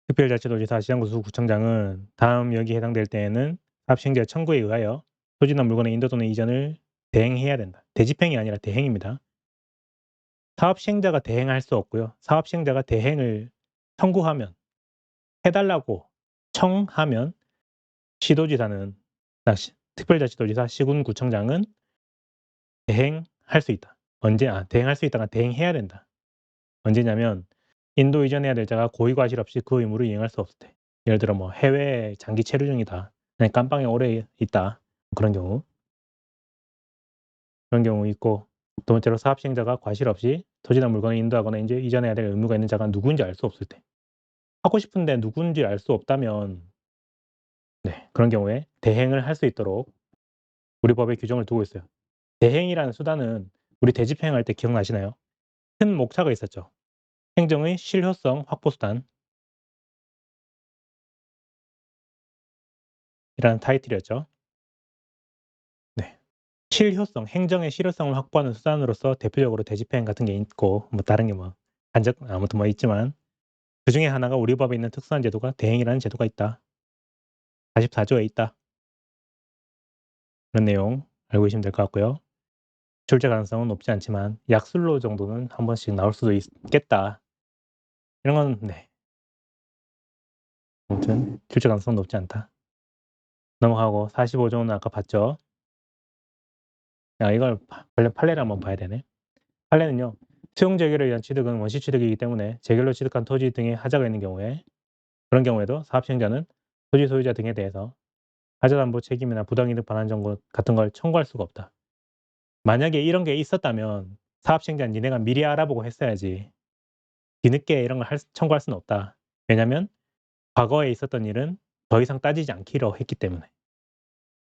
특별자치도지사 시장구청장은 다음 여기에 해당될 때에는 사업시행자 청구에 의하여 토지나 물건의 인도 또는 이전을 대행해야 된다. 대집행이 아니라 대행입니다. 사업시행자가 대행할 수 없고요. 사업시행자가 대행을 청구하면 해달라고 청하면 시도지사는 특별자치도지사 시군구청장은 대행할 수 있다. 대행할 수 있다가 대행해야 된다. 언제냐면 인도 이전해야 될 자가 고의과실 없이 그 의무를 이행할 수 없을 때. 예를 들어 뭐 해외에 장기 체류 중이다. 아니 깜빵에 오래 있다. 그런 경우 있고 두 번째로 사업 시행자가 과실 없이 토지나 물건을 인도하거나 이전해야 될 의무가 있는 자가 누구인지 알 수 없을 때. 하고 싶은데 누군지 알 수 없다면 네, 그런 경우에 대행을 할 수 있도록 우리 법에 규정을 두고 있어요. 대행이라는 수단은 우리 대집행할 때 기억나시나요? 큰 목차가 있었죠. 행정의 실효성 확보 수단 이라는 타이틀이었죠. 네. 행정의 실효성을 확보하는 수단으로서 대표적으로 대집행 같은 게 있고 뭐 다른 게 뭐 아무튼 뭐 있지만 그중에 하나가 우리 법에 있는 특수한 제도가 대행이라는 제도가 있다. 44 조에 있다. 그런 내용 알고 계시면 될 것 같고요. 출제 가능성은 높지 않지만 약술로 정도는 한 번씩 나올 수도 있겠다. 이런 건 네. 아무튼 출제 가능성은 높지 않다. 넘어가고 45 조는 아까 봤죠. 이걸 판례를 한번 봐야 되네. 판례는요. 수용 재개를 위한 취득은 원시 취득이기 때문에 재결로 취득한 토지 등의 하자가 있는 경우에 그런 경우에도 사업 시행자는 토지 소유자 등에 대해서 하자 담보 책임이나 부당이득 반환 정보 같은 걸 청구할 수가 없다. 만약에 이런 게 있었다면 사업 시행자는 니네가 미리 알아보고 했어야지. 뒤늦게 이런 걸 청구할 수는 없다. 왜냐하면 과거에 있었던 일은 더 이상 따지지 않기로 했기 때문에.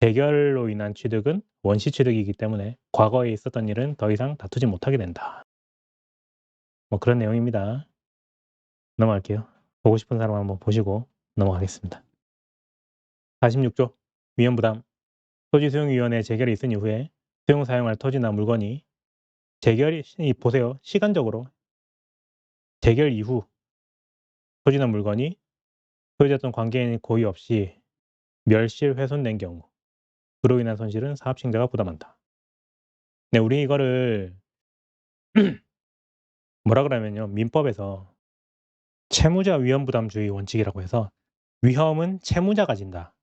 재결로 인한 취득은 원시 취득이기 때문에 과거에 있었던 일은 더 이상 다투지 못하게 된다. 뭐 그런 내용입니다. 넘어갈게요. 보고 싶은 사람 한번 보시고 넘어가겠습니다. 46조 위헌부담 토지수용위원회 재결이 있은 이후에 수용 사용할 토지나 물건이 보세요. 시간적으로 재결 이후 토지나 물건이 소유자든 관계인의 고의 없이 멸실, 훼손된 경우 그로 인한 손실은 사업시행자가 부담한다. 네, 우리 이거를 뭐라 그러냐면요. 민법에서 채무자 위험 부담주의 원칙이라고 해서 위험은 채무자가 진다.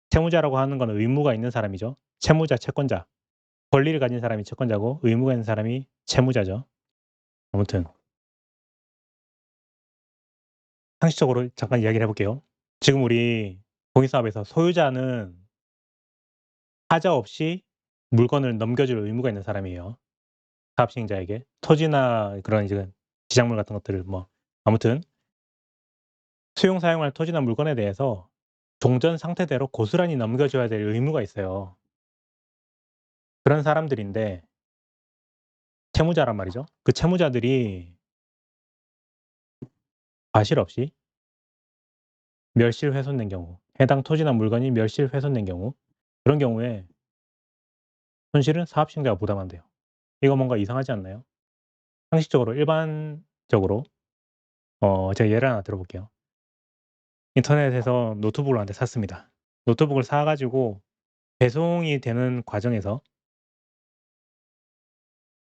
채무자라고 하는 건 의무가 있는 사람이죠. 채무자, 채권자. 권리를 가진 사람이 채권자고 의무가 있는 사람이 채무자죠. 아무튼 상식적으로 잠깐 이야기를 해 볼게요. 지금 우리 공익사업에서 소유자는 하자 없이 물건을 넘겨줄 의무가 있는 사람이에요, 사업 시행자에게. 토지나 그런 이제 지작물 같은 것들을 뭐 아무튼 수용 사용할 토지나 물건에 대해서 종전 상태대로 고스란히 넘겨줘야 될 의무가 있어요. 그런 사람들인데 채무자란 말이죠. 그 채무자들이 과실 없이 멸실훼손된 경우, 해당 토지나 물건이 멸실훼손된 경우, 그런 경우에 손실은 사업시행자가 부담한대요. 이거 뭔가 이상하지 않나요? 상식적으로 일반적으로 제가 예를 하나 들어 볼게요. 인터넷에서 노트북을 1대 샀습니다. 노트북을 사 가지고 배송이 되는 과정에서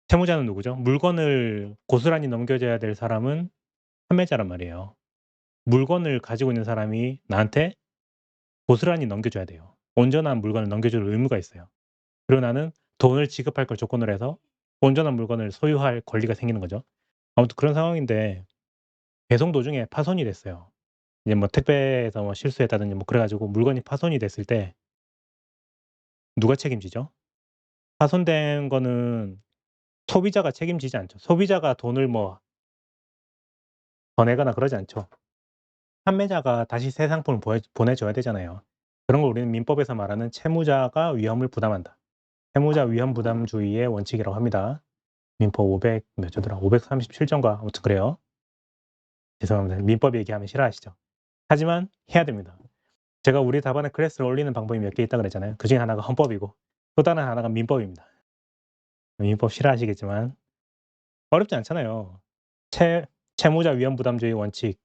채무자는 누구죠? 물건을 고스란히 넘겨줘야 될 사람은 판매자란 말이에요. 물건을 가지고 있는 사람이 나한테 고스란히 넘겨줘야 돼요. 온전한 물건을 넘겨줄 의무가 있어요. 그리고 나는 돈을 지급할 걸 조건으로 해서 온전한 물건을 소유할 권리가 생기는 거죠. 아무튼 그런 상황인데 배송 도중에 파손이 됐어요. 이제 뭐 택배에서 뭐 실수했다든지 뭐 그래 가지고 물건이 파손이 됐을 때 누가 책임지죠? 파손된 거는 소비자가 책임지지 않죠. 소비자가 돈을 뭐 더 내거나 그러지 않죠. 판매자가 다시 새 상품을 보내줘야 되잖아요. 그런 걸 우리는 민법에서 말하는 채무자가 위험을 부담한다. 채무자 위험 부담주의의 원칙이라고 합니다. 민법 500 몇 조더라? 537 조인가 아무튼 그래요. 죄송합니다. 민법 얘기하면 싫어하시죠. 하지만 해야 됩니다. 제가 우리 답안에 클래스를 올리는 방법이 몇 개 있다 그랬잖아요. 그중에 하나가 헌법이고 또 다른 하나가 민법입니다. 민법 싫어하시겠지만 어렵지 않잖아요. 채 채무자 위험 부담주의 원칙이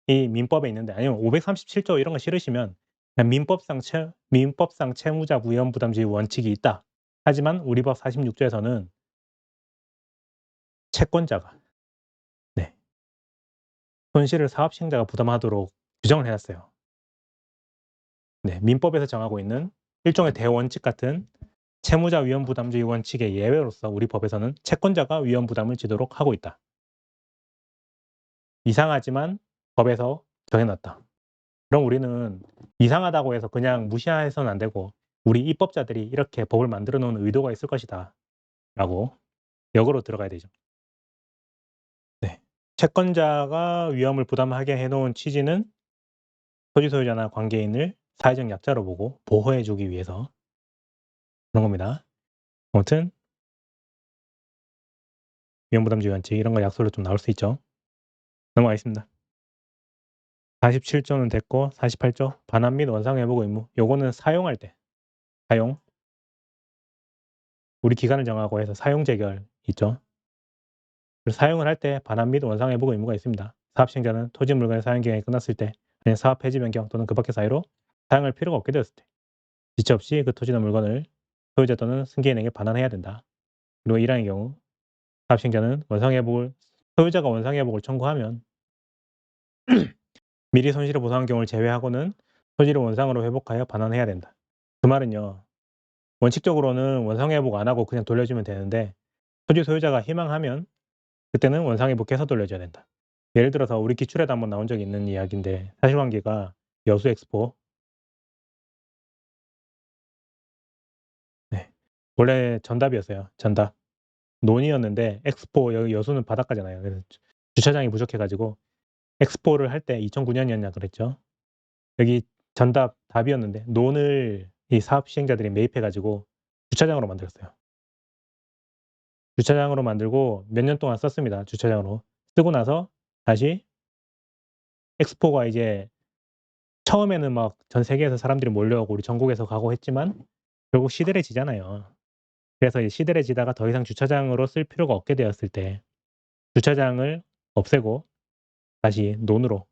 민법에 있는데 아니면 537조 이런 거 싫으시면 그냥 민법상 채무자 위험 부담주의 원칙이 있다. 하지만 우리 법 46 조에서는 채권자가 네 손실을 사업 시행자가 부담하도록 규정을 해 놨어요. 네. 민법에서 정하고 있는 일종의 대원칙 같은 채무자 위험 부담주의 원칙의 예외로서 우리 법에서는 채권자가 위험 부담을 지도록 하고 있다. 이상하지만 법에서 정해 놨다. 그럼 우리는 이상하다고 해서 그냥 무시해서는 안 되고 '우리 입법자들이 이렇게 법을 만들어 놓은 의도가 있을 것이다.'라고 역으로 들어가야 되죠. 네. 채권자가 위험을 부담하게 해 놓은 취지는 토지 소유자나 관계인을 사회적 약자로 보고 보호해 주기 위해서 그런 겁니다. 아무튼 위험부담주의 원칙 이런 거 약속으로 좀 나올 수 있죠. 넘어가겠습니다. 47 조는 됐고 48조 반환 및 원상 회복 의무. 요거는 사용할 때 사용 우리 기간을 정하고 해서 사용 재결 있죠. 그래서 사용을 할 때 반환 및 원상 회복 의무가 있습니다. 사업 시행자는 토지 물건의 사용 기간이 끝났을 때 아니면 사업 폐지 변경 또는 그 밖의 사유로 사용할 필요가 없게 되었을 때 지체 없이 그 토지나 물건을 소유자 또는 승계인에게 반환해야 된다. 그리고 이러한 경우 사업 시행자는 원상 회복을 소유자가 원상 회복을 청구하면 미리 손실을 보상한 경우를 제외하고는 토지를 원상으로 회복하여 반환해야 된다. 그 말은요. 원칙적으로는 원상 회복 안 하고 그냥 돌려주면 되는데 토지 소유자가 희망하면 그때는 원상 회복해서 돌려줘야 된다. 예를 들어서 우리 기출에도 한번 나온 적이 있는 이야기인데 사실관계가 여수 엑스포 네. 원래 전답이었어요. 전답. 논이었는데 엑스포 여기 여수는 바닷가잖아요. 그래서 주차장이 부족해 가지고 엑스포를 할 때 2009 년이었나 그랬죠. 여기 전답 답이었는데 논을 이 사업 시행자들이 매입해 가지고 주차장으로 만들었어요. 주차장으로 만들고 몇 년 동안 썼습니다, 주차장으로. 쓰고 나서 다시 엑스포가 이제 처음에는 막 전 세계에서 사람들이 몰려오고 우리 전국에서 가고 했지만 결국 시들해지잖아요. 그래서 이 시들해지다가 더 이상 주차장으로 쓸 필요가 없게 되었을 때 주차장을 없애고 다시 논으로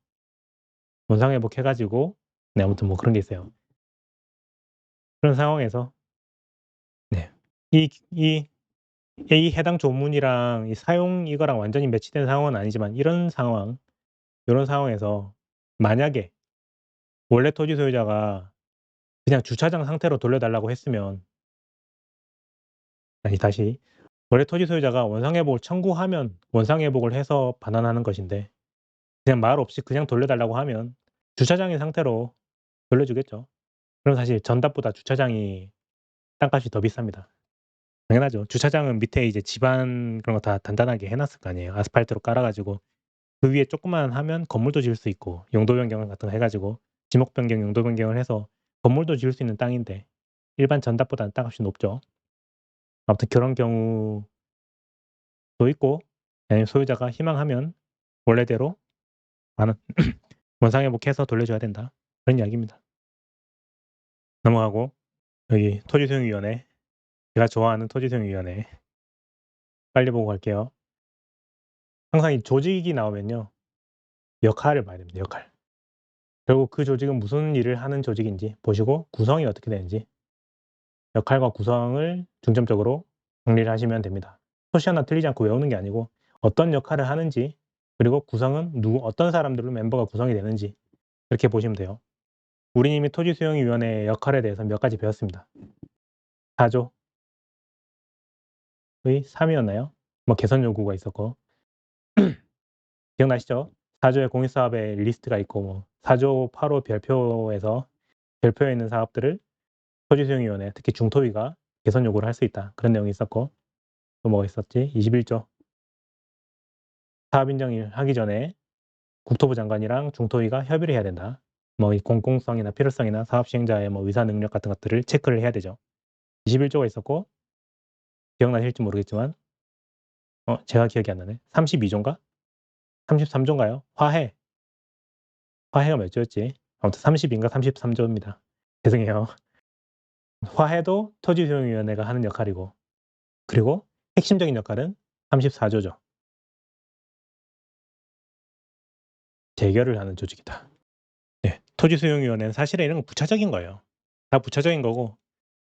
원상회복해 가지고 네 아무튼 뭐 그런 게 있어요. 그런 상황에서 네. 이 이 해당 조문이랑 이 사용 이거랑 완전히 매치된 상황은 아니지만 이런 상황 요런 상황에서 만약에 원래 토지 소유자가 그냥 주차장 상태로 돌려 달라고 했으면 아니 다시 원래 토지 소유자가 원상회복을 청구하면 원상회복을 해서 반환하는 것인데 그냥 말 없이 그냥 돌려 달라고 하면 주차장인 상태로 돌려주겠죠. 그럼 사실 전답보다 주차장이 땅값이 더 비쌉니다. 당연하죠. 주차장은 밑에 이제 지반 그런 거 다 단단하게 해 놨을 거 아니에요. 아스팔트로 깔아 가지고 그 위에 조금만 하면 건물도 지을 수 있고 용도 변경 같은 거 해 가지고 지목 변경, 용도 변경을 해서 건물도 지을 수 있는 땅인데 일반 전답보다는 땅값이 높죠. 아무튼 그런 경우도 있고 아니면 소유자가 희망하면 원래대로 반환 원상회복해서 돌려줘야 된다. 그런 이야기입니다. 넘어가고 여기 토지소유위원회 제가 좋아하는 토지소유위원회 빨리 보고 갈게요. 항상 이 조직이 나오면요. 역할을 봐야 됩니다, 역할. 결국 그 조직은 무슨 일을 하는 조직인지 보시고 구성이 어떻게 되는지 역할과 구성을 중점적으로 정리를 하시면 됩니다. 토시 하나 틀리지 않고 외우는 게 아니고 어떤 역할을 하는지 그리고 구성은 어떤 사람들로 멤버가 구성이 되는지 이렇게 보시면 돼요. 우리 이미 토지수용위원회의 역할에 대해서 몇 가지 배웠습니다. 4조의 3이었나요? 뭐 개선 요구가 있었고 기억나시죠? 4조의 공익사업의 리스트가 있고 뭐 4조 8호 별표에서 별표에 있는 사업들을 토지수용위원회 특히 중토위가 개선 요구를 할 수 있다. 그런 내용이 있었고 또 뭐가 있었지? 21조 사업 인정을 하기 전에 국토부 장관이랑 중토위가 협의를 해야 된다. 뭐 이 공공성이나 필요성이나 사업 시행자의 뭐 의사 능력 같은 것들을 체크를 해야 되죠. 21조가 있었고 기억나실지 모르겠지만 제가 기억이 안 나네. 32조인가? 33조인가요? 화해가 몇 조였지? 아무튼 30인가 33조입니다. 죄송해요. 화해도 토지수용위원회가 하는 역할이고 그리고 핵심적인 역할은 34조죠. 재결을 하는 조직이다. 네. 토지수용위원회는 사실은 이런 건 부차적인 거예요. 다 부차적인 거고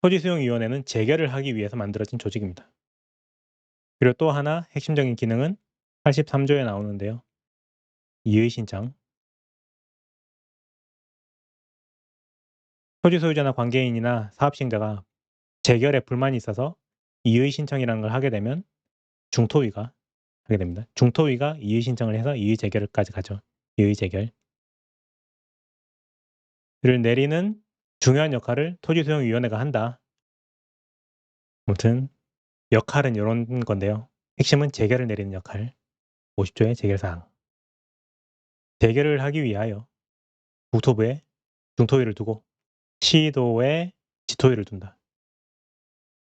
토지수용위원회는 재결을 하기 위해서 만들어진 조직입니다. 그리고 또 하나 핵심적인 기능은 83조에 나오는데요. 이의 신청. 토지 소유자나 관계인이나 사업 시행자가 재결에 불만이 있어서 이의 신청이라는 걸 하게 되면 중토위가 하게 됩니다. 중토위가 이의 신청을 해서 이의 재결까지 가죠. 이의 재결. 를 내리는 중요한 역할을 토지수용위원회가 한다. 아무튼 역할은 요런 건데요. 핵심은 재결을 내리는 역할. 50조의 재결 사항. 재결을 하기 위하여 국토부에 중토위를 두고 시도에 지토위를 둔다.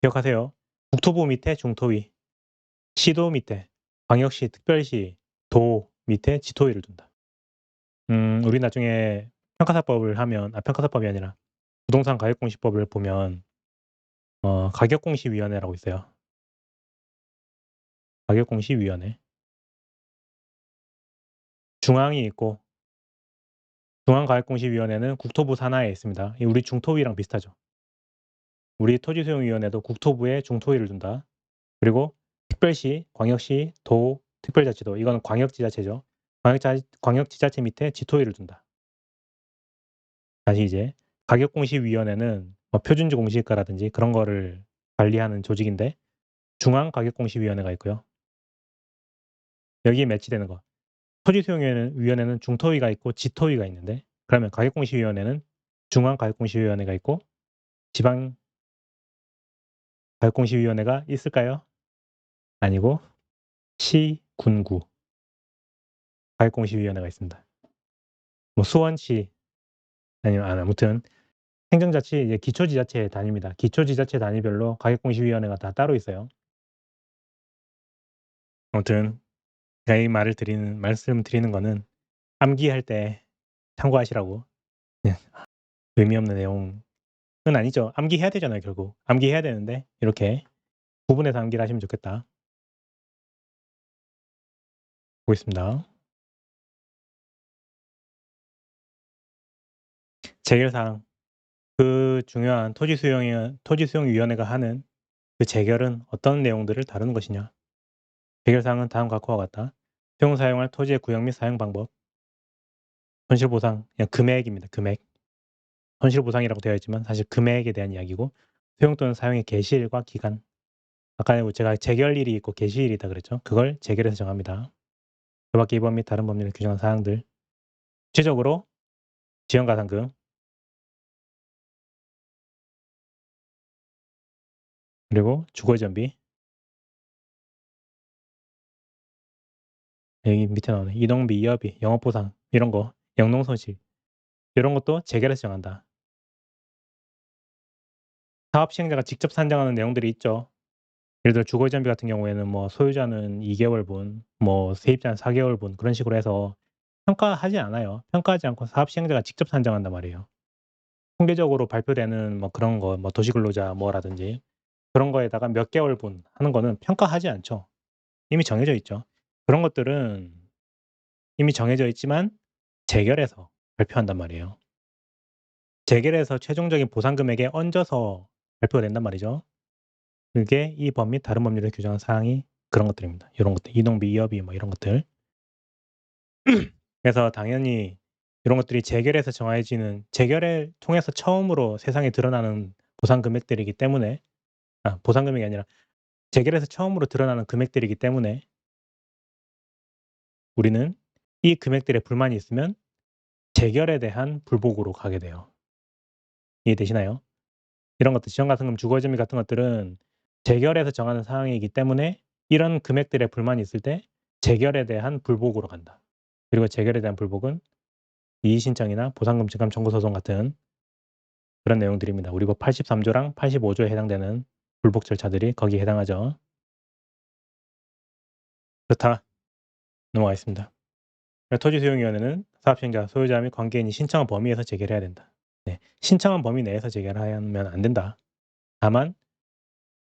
기억하세요. 국토부 밑에 중토위, 시도 밑에 광역시, 특별시, 도 밑에 지토위를 둔다. 우리 나중에 평가사법을 하면 평가사법이 아니라 부동산 가격공시법을 보면 가격공시위원회라고 있어요. 가격공시위원회. 중앙이 있고 중앙가격공시위원회는 국토부 산하에 있습니다. 우리 중토위랑 비슷하죠. 우리 토지수용위원회도 국토부에 중토위를 둔다. 그리고 특별시, 광역시, 도, 특별자치도 이거는 광역지자체죠. 광역지자체 밑에 지토위를 둔다. 다시 이제 가격공시위원회는 뭐 표준지 공시가라든지 그런 거를 관리하는 조직인데 중앙가격공시위원회가 있고요. 여기에 매치되는 거. 토지수용위원회는 중토위가 있고 지토위가 있는데 그러면 가격공시위원회는 중앙가격공시위원회가 있고 지방가격공시위원회가 있을까요? 아니고 시, 군구 가격공시위원회가 있습니다. 뭐 수원시 아니면 아무튼 행정자치 이제 기초지자체 단위입니다. 기초지자체 단위별로 가격공시위원회가 다 따로 있어요. 아무튼 제가 이 말씀드리는 거는 암기할 때 참고하시라고. 예. 의미 없는 내용은 아니죠. 암기해야 되잖아요, 결국. 암기해야 되는데 이렇게 구분해서 암기를 하시면 좋겠다. 보겠습니다. 재결사항. 그 중요한 토지수용위원회가 하는 그 재결은 어떤 내용들을 다루는 것이냐. 재결사항은 다음과 같과 같다. 수용 사용할 토지의 구역 및 사용 방법, 손실보상, 그냥 금액입니다. 금액. 손실보상이라고 되어 있지만 사실 금액에 대한 이야기고, 수용 또는 사용의 개시일과 기간. 아까 제가 재결일이 있고 개시일이다 그랬죠. 그걸 재결에서 정합니다. 그 밖에 이 법 및 다른 법률을 규정한 사항들. 구체적으로 지연가산금, 그리고 주거전비, 여기 밑에 나오네. 이동비, 이업비, 영업보상 이런 거, 영농손실 이런 것도 재결에서 정한다. 사업 시행자가 직접 산정하는 내용들이 있죠. 예를 들어 주거전비 같은 경우에는 뭐 소유자는 2개월분, 뭐 세입자는 4개월분 그런 식으로 해서 평가하지 않아요. 평가하지 않고 사업 시행자가 직접 산정한단 말이에요. 통계적으로 발표되는 뭐 그런 거, 뭐 도시근로자 뭐라든지 그런 거에다가 몇 개월분 하는 거는 평가하지 않죠. 이미 정해져 있죠. 그런 것들은 이미 정해져 있지만 재결해서 발표한단 말이에요. 재결해서 최종적인 보상 금액에 얹어서 발표가 된단 말이죠. 그게 이 법 및 다른 법률을 규정한 사항이 그런 것들입니다. 요런 것들, 이동비, 이업비 뭐 이런 것들. 그래서 당연히 이런 것들이 재결해서 정해지는, 재결을 통해서 처음으로 세상에 드러나는 보상 금액들이기 때문에, 보상 금액이 아니라 재결해서 처음으로 드러나는 금액들이기 때문에 우리는 이 금액들에 불만이 있으면 재결에 대한 불복으로 가게 돼요. 이해되시나요? 이런 것들 지연가산금, 주거점유 같은 것들은 재결에서 정하는 사항이기 때문에 이런 금액들에 불만이 있을 때 재결에 대한 불복으로 간다. 그리고 재결에 대한 불복은 이의신청이나 보상금 증감 청구 소송 같은 그런 내용들입니다. 우리 법 83조랑 85조에 해당되는 불복 절차들이 거기에 해당하죠. 그렇다. 넘어가겠습니다. 토지수용위원회는 사업시행자, 소유자 및 관계인이 신청한 범위에서 재결해야 된다. 네, 신청한 범위 내에서 재결하면 안 된다. 다만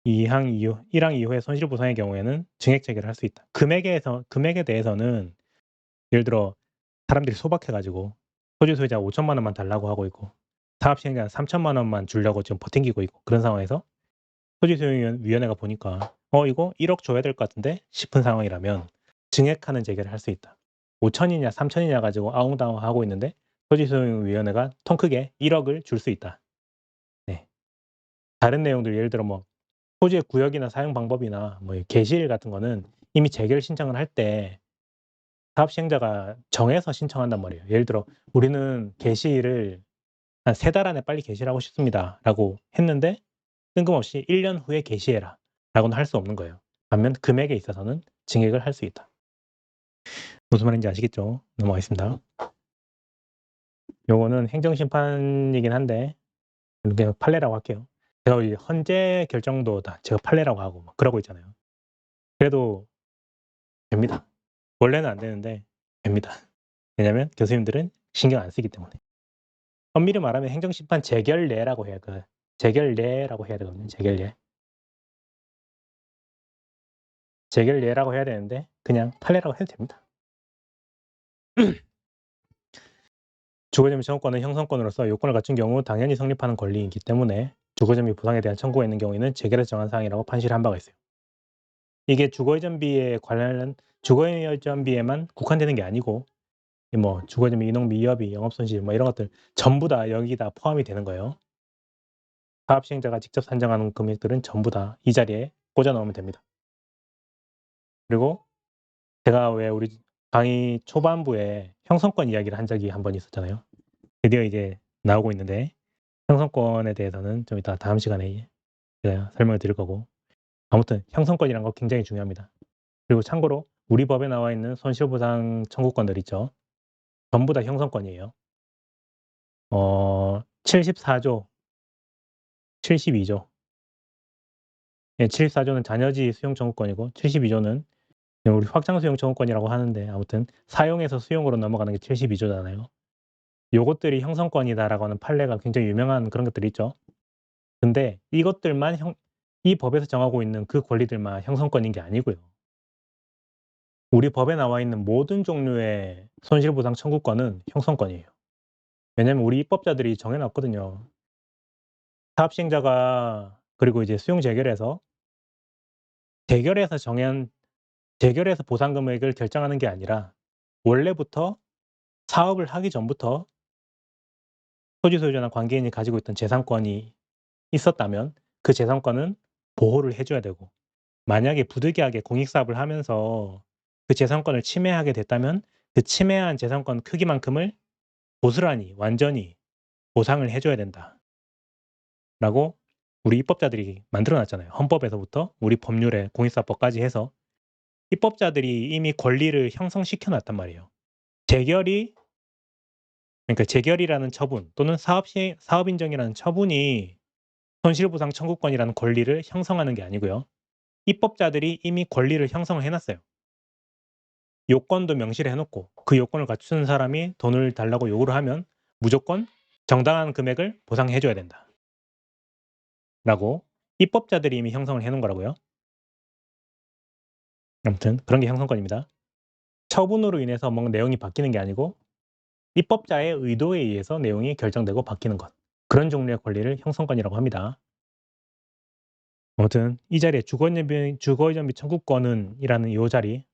1항 이후의 손실보상의 경우에는 증액 재결을 할 수 있다. 금액에 대해서는 예를 들어 사람들이 소박해 가지고 토지 소유자가 5천만 원만 달라고 하고 있고 사업 시행자는 3천만 원만 주려고 지금 버팅기고 있고, 그런 상황에서 토지수용위원회가 보니까 이거 1억 줘야 될 것 같은데 싶은 상황이라면 증액하는 재결을 할 수 있다. 5천이냐 3천이냐 가지고 아웅다웅하고 있는데 토지수용위원회가 통 크게 1억을 줄 수 있다. 네. 다른 내용들 예를 들어 뭐 토지의 구역이나 사용 방법이나 뭐 개시일 같은 거는 이미 재결 신청을 할 때 사업 시행자가 정해서 신청한단 말이에요. 예를 들어 "우리는 개시일을 한 3달 안에 빨리 개시를 하고 싶습니다."라고 했는데 뜬금없이 "1년 후에 개시해라."라고는 할 수 없는 거예요. 반면 금액에 있어서는 증액을 할 수 있다. 무슨 말인지 아시겠죠? 넘어가겠습니다. 요거는 행정심판이긴 한데 그냥 판례라고 할게요. 제가 이 헌재 결정도 다 제가 판례라고 하고 막 그러고 있잖아요. 그래도 됩니다. 원래는 안 되는데 됩니다. 왜냐면 교수님들은 신경 안 쓰기 때문에. 엄밀히 말하면 행정심판 재결례라고 해야 재결례라고 해야 되거든요. 재결례. 재결례라고 해야 되는데 그냥 판례라고 해도 됩니다. 주거점유 청구권은 형성권으로서 요건을 갖춘 경우 당연히 성립하는 권리이기 때문에 주거점유 보상에 대한 청구가 있는 경우에는 재결에서 정한 사항이라고 판시를 한 바가 있어요. 이게 주거회전비에 관련 주거회전비에만 국한되는 게 아니고 뭐 주거점유, 인원비, 이업비, 영업손실 뭐 이런 것들 전부 다 여기다 포함이 되는 거예요. 사업 시행자가 직접 산정하는 금액들은 전부 다 이 자리에 꽂아 넣으면 됩니다. 그리고 제가 왜 우리 강의 초반부에 형성권 이야기를 한 적이 한 번 있었잖아요. 드디어 이제 나오고 있는데 형성권에 대해서는 좀 이따 다음 시간에 제가 설명을 드릴 거고, 아무튼 형성권이란 거 굉장히 중요합니다. 그리고 참고로 우리 법에 나와 있는 손실보상 청구권들 있죠. 전부 다 형성권이에요. 74조, 72조. 예, 74조는 자녀지 수용 청구권이고 72조는 우리 확장 수용 청구권이라고 하는데 아무튼 사용에서 수용으로 넘어가는 게 72조잖아요. 요것들이 형성권이다라고 하는 판례가 굉장히 유명한 그런 것들이 있죠. 근데 이것들만 이 법에서 정하고 있는 그 권리들만 형성권인 게 아니고요. 우리 법에 나와 있는 모든 종류의 손실보상 청구권은 형성권이에요. 왜냐면 우리 입법자들이 정해 놨거든요. 사업 시행자가 그리고 이제 수용 재결에서 재결에서 정한 재결에서 보상 금액을 결정하는 게 아니라 원래부터 사업을 하기 전부터 토지 소유자나 관계인이 가지고 있던 재산권이 있었다면 그 재산권은 보호를 해 줘야 되고, 만약에 부득이하게 공익사업을 하면서 그 재산권을 침해하게 됐다면 그 침해한 재산권 크기만큼을 고스란히 완전히 보상을 해 줘야 된다라고 우리 입법자들이 만들어 놨잖아요. 헌법에서부터 우리 법률에 공익사업법까지 해서 입법자들이 이미 권리를 형성시켜 놨단 말이에요. 재결이 그러니까 재결이라는 처분 또는 사업 인정이라는 처분이 손실보상 청구권이라는 권리를 형성하는 게 아니고요. 입법자들이 이미 권리를 형성을 해 놨어요. 요건도 명시를 해 놓고 그 요건을 갖춘 사람이 돈을 달라고 요구를 하면 무조건 정당한 금액을 보상해 줘야 된다라고 입법자들이 이미 형성을 해 놓은 거라고요. 아무튼 그런 게 형성권입니다. 처분으로 인해서 뭔가 내용이 바뀌는 게 아니고 입법자의 의도에 의해서 내용이 결정되고 바뀌는 것. 그런 종류의 권리를 형성권이라고 합니다. 아무튼 이 자리에 주거이전 및 청구권은 이라는 요 자리에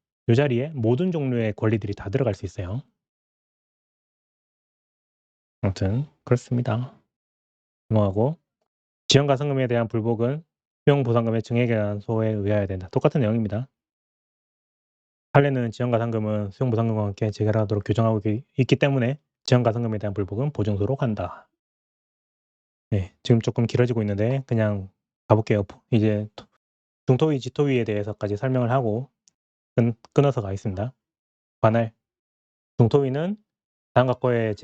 모든 종류의 권리들이 다 들어갈 수 있어요. 아무튼 그렇습니다. 넘어가고 지연가산금에 대한 불복은 수용보상금의 증액기소에 의하여야 된다. 똑같은 내용입니다. 판례는 지연가산금은 수용보상금과 함께 재결하도록 규정하고 있기 때문에 지연가산금에 대한 불복은 보증소로 간다. 네, 지금 조금 길어지고 있는데 그냥 가볼게요. 이제 중토위, 지토위에 대해서까지 설명을 하고 끊어서 가겠습니다. 관할 중토위는 다음 각호의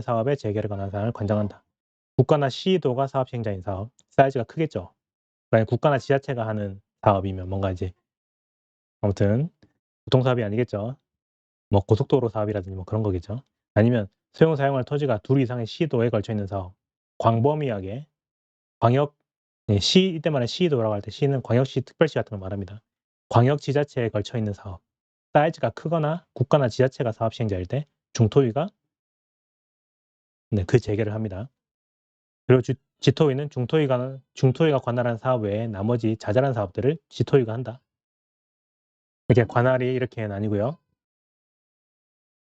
사업의 재결에 관한 사항을 관장한다. 국가나 시도가 사업 시행자인 사업, 사이즈가 크겠죠. 만약 국가나 지자체가 하는 사업이면 뭔가 이제 아무튼 교통사업이 아니겠죠. 뭐 고속도로 사업이라든지 뭐 그런 거겠죠. 아니면 사용할 토지가 둘 이상의 시도에 걸쳐 있는 사업. 광범위하게 광역 시 이때 말하는 시도라고 할 때 시는 광역시, 특별시 같은 걸 말합니다. 광역 지자체에 걸쳐 있는 사업. 사이즈가 크거나 국가나 지자체가 사업 시행자일 때 중토위가 그 재개를 합니다. 그리고 지토위는 중토위가 관할한 사업 외에 나머지 자잘한 사업들을 지토위가 한다. 이렇게 관할이 이렇게 나뉘고요.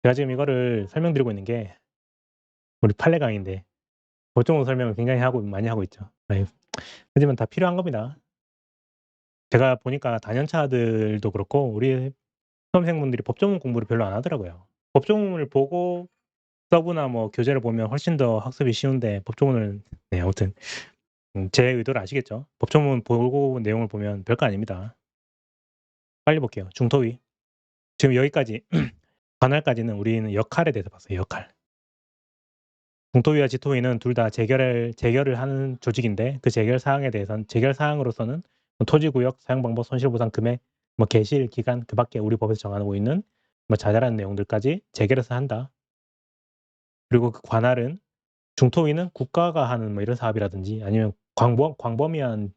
제가 지금 이거를 설명드리고 있는 게 우리 판례 강의인데 법조문 설명을 굉장히 많이 하고 있죠. 네. 하지만 다 필요한 겁니다. 제가 보니까 단연차들도 그렇고 우리 수험생분들이 법조문 공부를 별로 안 하더라고요. 법조문을 보고 서브나 뭐 교재를 보면 훨씬 더 학습이 쉬운데 법조문을 아무튼 제 의도를 아시겠죠? 법조문 보고 내용을 보면 별거 아닙니다. 빨리 볼게요. 중토위. 지금 여기까지 관할까지는 우리는 역할에 대해서 봤어요, 역할. 중토위와 지토위는 둘 다 재결을 하는 조직인데 그 재결 사항으로서는 뭐 토지구역, 사용방법, 손실보상 금액, 뭐 개시일 기간 그 밖에 우리 법에서 정하고 있는 뭐 자잘한 내용들까지 재결해서 한다. 그리고 그 관할은 중토위는 국가가 하는 뭐 이런 사업이라든지 아니면 광범위한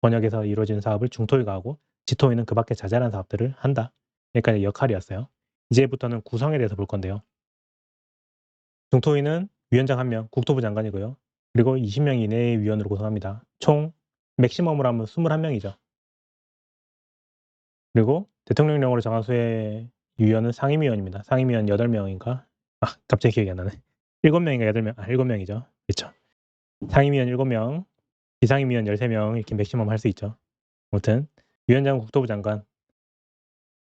번역에서 이루어지는 사업을 중토위가 하고 지토위는 그 밖에 자잘한 사업들을 한다. 여기까지 역할이었어요. 이제부터는 구성에 대해서 볼 건데요. 중토위는 위원장 1명, 국토부 장관이고요. 그리고 20명 이내의 위원으로 구성합니다. 총 맥시멈으로 하면 21명이죠. 그리고 대통령령으로 정한 수의 위원은 상임위원입니다. 상임위원 8명인가? 갑자기 기억이 안 나네. 7명인가 8명? 7명이죠. 그렇죠. 상임위원 7명, 비상임위원 13명 이렇게 맥시멈 할 수 있죠. 아무튼 위원장은 국토부 장관,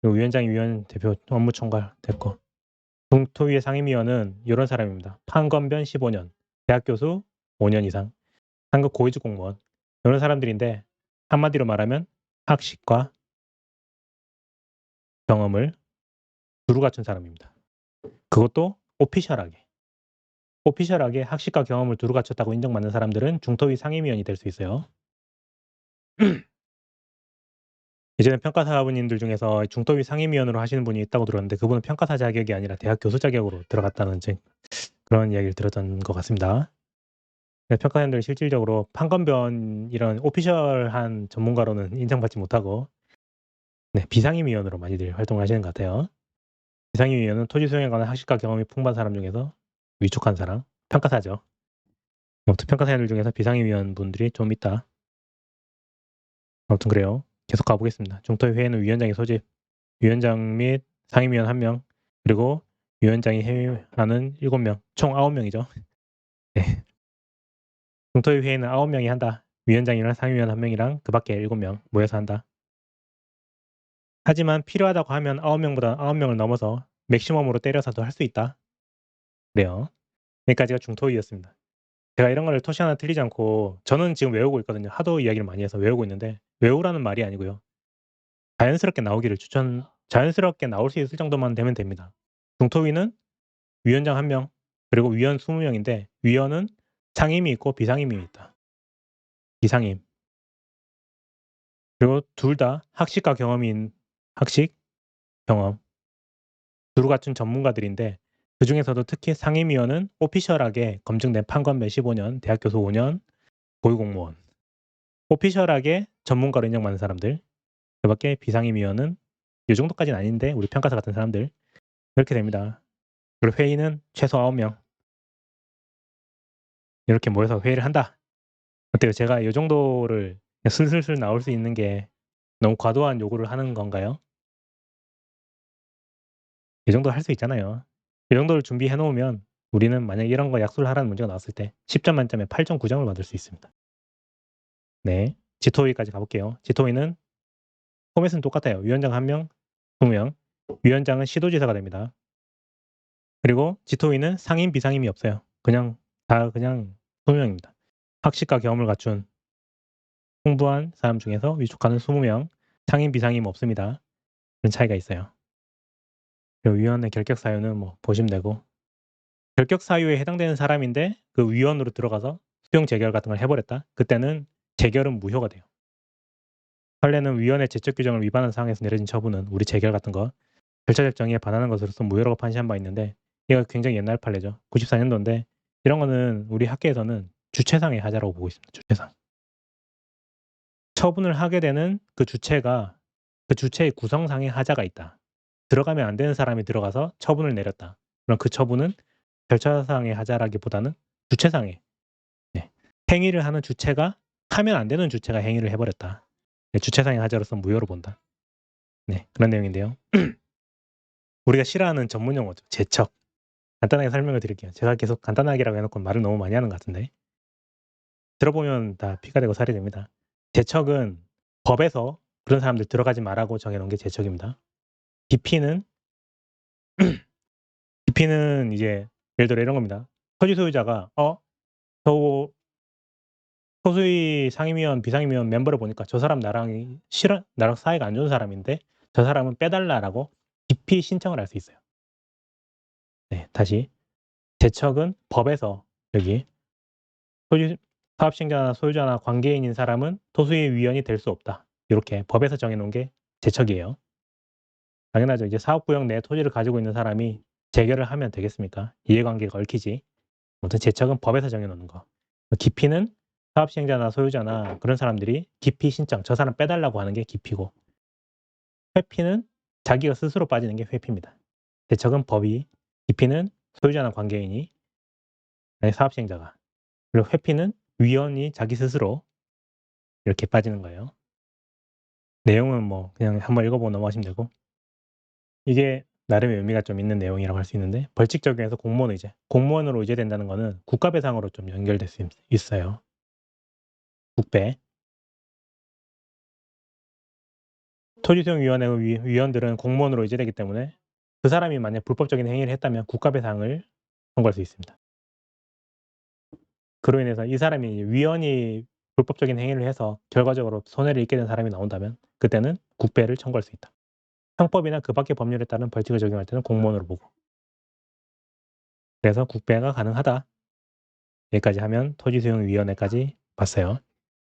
그리고 위원장이 위원 대표 업무 총괄 됐고 중토위의 상임위원은 이런 사람입니다. 판검변 15년, 대학 교수 5년 이상, 상급 고위직 공무원 이런 사람들인데 한마디로 말하면 학식과 경험을 두루 갖춘 사람입니다. 그것도 오피셜하게 학식과 경험을 두루 갖췄다고 인정받는 사람들은 중토위 상임위원이 될 수 있어요. 예전에 평가사분님들 중에서 중토위 상임위원으로 하시는 분이 있다고 들었는데 그분은 평가사 자격이 아니라 대학 교수 자격으로 들어갔다는 그런 이야기를 들었던 것 같습니다. 평가사님들은 실질적으로 판검변 이런 오피셜한 전문가로는 인정받지 못하고 비상임위원으로 많이들 활동을 하시는 것 같아요. 비상임위원은 토지 수용에 관한 학식과 경험이 풍부한 사람 중에서 위촉한 사람, 평가사죠. 아무튼 평가사들 중에서 비상임위원분들이 좀 있다. 아무튼 그래요. 계속 가보겠습니다. 중토회의는 위원장이 소집, 위원장 및 상임위원 1명, 그리고 위원장이 회의하는 7명, 총 9명이죠. 네. 중토회의는 9명이 한다. 위원장이랑 상임위원 1명이랑 그 밖에 7명 모여서 한다. 하지만 필요하다고 하면 9명보다 9명을 넘어서 맥시멈으로 때려서도 할 수 있다. 그래요. 여기까지가 중토회의였습니다. 제가 이런 거를 토시 하나 틀리지 않고 저는 지금 외우고 있거든요. 하도 이야기를 많이 해서 외우고 있는데 외우라는 말이 아니고요. 자연스럽게 나올 수 있을 정도만 되면 됩니다. 중토위는 위원장 1명, 그리고 위원 20명인데 위원은 상임이 있고 비상임이 있다. 비상임. 그리고 둘 다 학식과 학식, 경험. 두루 갖춘 전문가들인데 그중에서도 특히 상임위원은 오피셜하게 검증된 판관배 15년, 대학 교수 5년, 고위공무원. 오피셜하게 전문가로 인정받는 사람들. 그 밖에 비상임위원은 이 정도까지는 아닌데 우리 평가사 같은 사람들. 이렇게 됩니다. 그리고 회의는 최소 9명. 이렇게 모여서 회의를 한다. 어때요? 제가 이 정도를 슬슬슬 나올 수 있는 게 너무 과도한 요구를 하는 건가요? 이 정도 할 수 있잖아요. 이 정도를 준비해 놓으면 우리는 만약에 이런 거 약수를 하라는 문제가 나왔을 때 10점 만점에 8.9점을 받을 수 있습니다. 네. 지토위까지 가볼게요. 지토위는 포맷은 똑같아요. 위원장 1명, 2명. 위원장은 시도지사가 됩니다. 그리고 지토위는 상임, 비상임이 없어요. 그냥 2명입니다. 학식과 경험을 갖춘 풍부한 사람 중에서 위촉하는 20명, 상임, 비상임 없습니다. 그런 차이가 있어요. 그리고 위원회 결격 사유는 뭐 보시면 되고 결격 사유에 해당되는 사람인데 그 위원으로 들어가서 수용 재결 같은 걸 해버렸다. 그때는 재결은 무효가 돼요. 판례는 위원회 제적 규정을 위반한 상황에서 내려진 처분은 우리 재결 같은 거 절차적 정의에 반하는 것으로서 무효라고 판시한 바 있는데 이거 굉장히 옛날 판례죠. 94년도인데 이런 거는 우리 학계에서는 주체상의 하자라고 보고 있습니다. 주체상. 처분을 하게 되는 그 주체가 그 주체의 구성상의 하자가 있다. 들어가면 안 되는 사람이 들어가서 처분을 내렸다. 그럼 그 처분은 절차상의 하자라기보다는 주체상의 네. 행위를 하는 주체가 하면 안 되는 주체가 행위를 해버렸다. 네, 주체상의 하자로서 무효로 본다. 네, 그런 내용인데요. 우리가 싫어하는 전문 용어죠. 제척. 간단하게 설명을 드릴게요. 제가 계속 간단하게라고 해놓고 말을 너무 많이 하는 것 같은데 들어보면 다 피가 되고 살이 됩니다. 제척은 법에서 그런 사람들 들어가지 말라고 정해놓은 게 제척입니다. 기피는 이제 예를 들어 이런 겁니다. 토지 소유자가 저 소수의 상임위원, 비상임위원 멤버를 보니까 저 사람 나랑 사이가 안 좋은 사람인데 저 사람은 빼달라라고 기피 신청을 할 수 있어요. 네, 다시 제척은 법에서 여기 사업시행자나 소유자나 관계인인 사람은 토수의 위원이 될 수 없다. 이렇게 법에서 정해놓은 게 제척이에요. 당연하죠. 이제 사업구역 내 토지를 가지고 있는 사람이 재결을 하면 되겠습니까? 이해관계가 얽히지. 아무튼 제척은 법에서 정해놓는 거. 기피는 사업시행자나 소유자나 그런 사람들이 기피 신청, 저 사람 빼달라고 하는 게 기피고 회피는 자기가 스스로 빠지는 게 회피입니다. 제척은 법이, 기피는 소유자나 관계인이, 아니 사업시행자가, 그리고 회피는 위원이 자기 스스로 이렇게 빠지는 거예요. 내용은 뭐 그냥 한번 읽어보고 넘어가시면 되고 이게 나름의 의미가 좀 있는 내용이라고 할 수 있는데 벌칙 적용에서 공무원 의제, 공무원으로 의제된다는 거는 국가배상으로 좀 연결될 수 있어요. 국배. 토지수용위원회 위원들은 공무원으로 의제되기 때문에 그 사람이 만약 불법적인 행위를 했다면 국가배상을 청구할 수 있습니다. 그로 인해서 이 사람이 위원이 불법적인 행위를 해서 결과적으로 손해를 입게 된 사람이 나온다면 그때는 국배를 청구할 수 있다. 형법이나 그 밖의 법률에 따른 벌칙을 적용할 때는 공무원으로 보고 그래서 국배가 가능하다. 여기까지 하면 토지수용위원회까지 봤어요.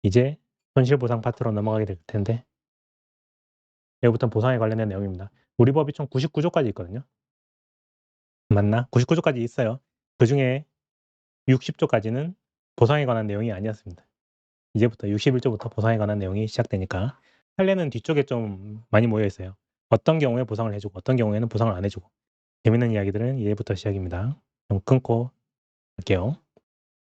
이제 손실보상 파트로 넘어가게 될 텐데 여기부터는 보상에 관련된 내용입니다. 우리 법이 총 99조까지 있거든요. 맞나? 99조까지 있어요. 그중에 60조까지는 보상에 관한 내용이 아니었습니다. 이제부터 61조부터 보상에 관한 내용이 시작되니까 판례는 뒤쪽에 좀 많이 모여 있어요. 어떤 경우에 보상을 해주고 어떤 경우에는 보상을 안 해주고 재밌는 이야기들은 이제부터 시작입니다. 좀 끊고 할게요.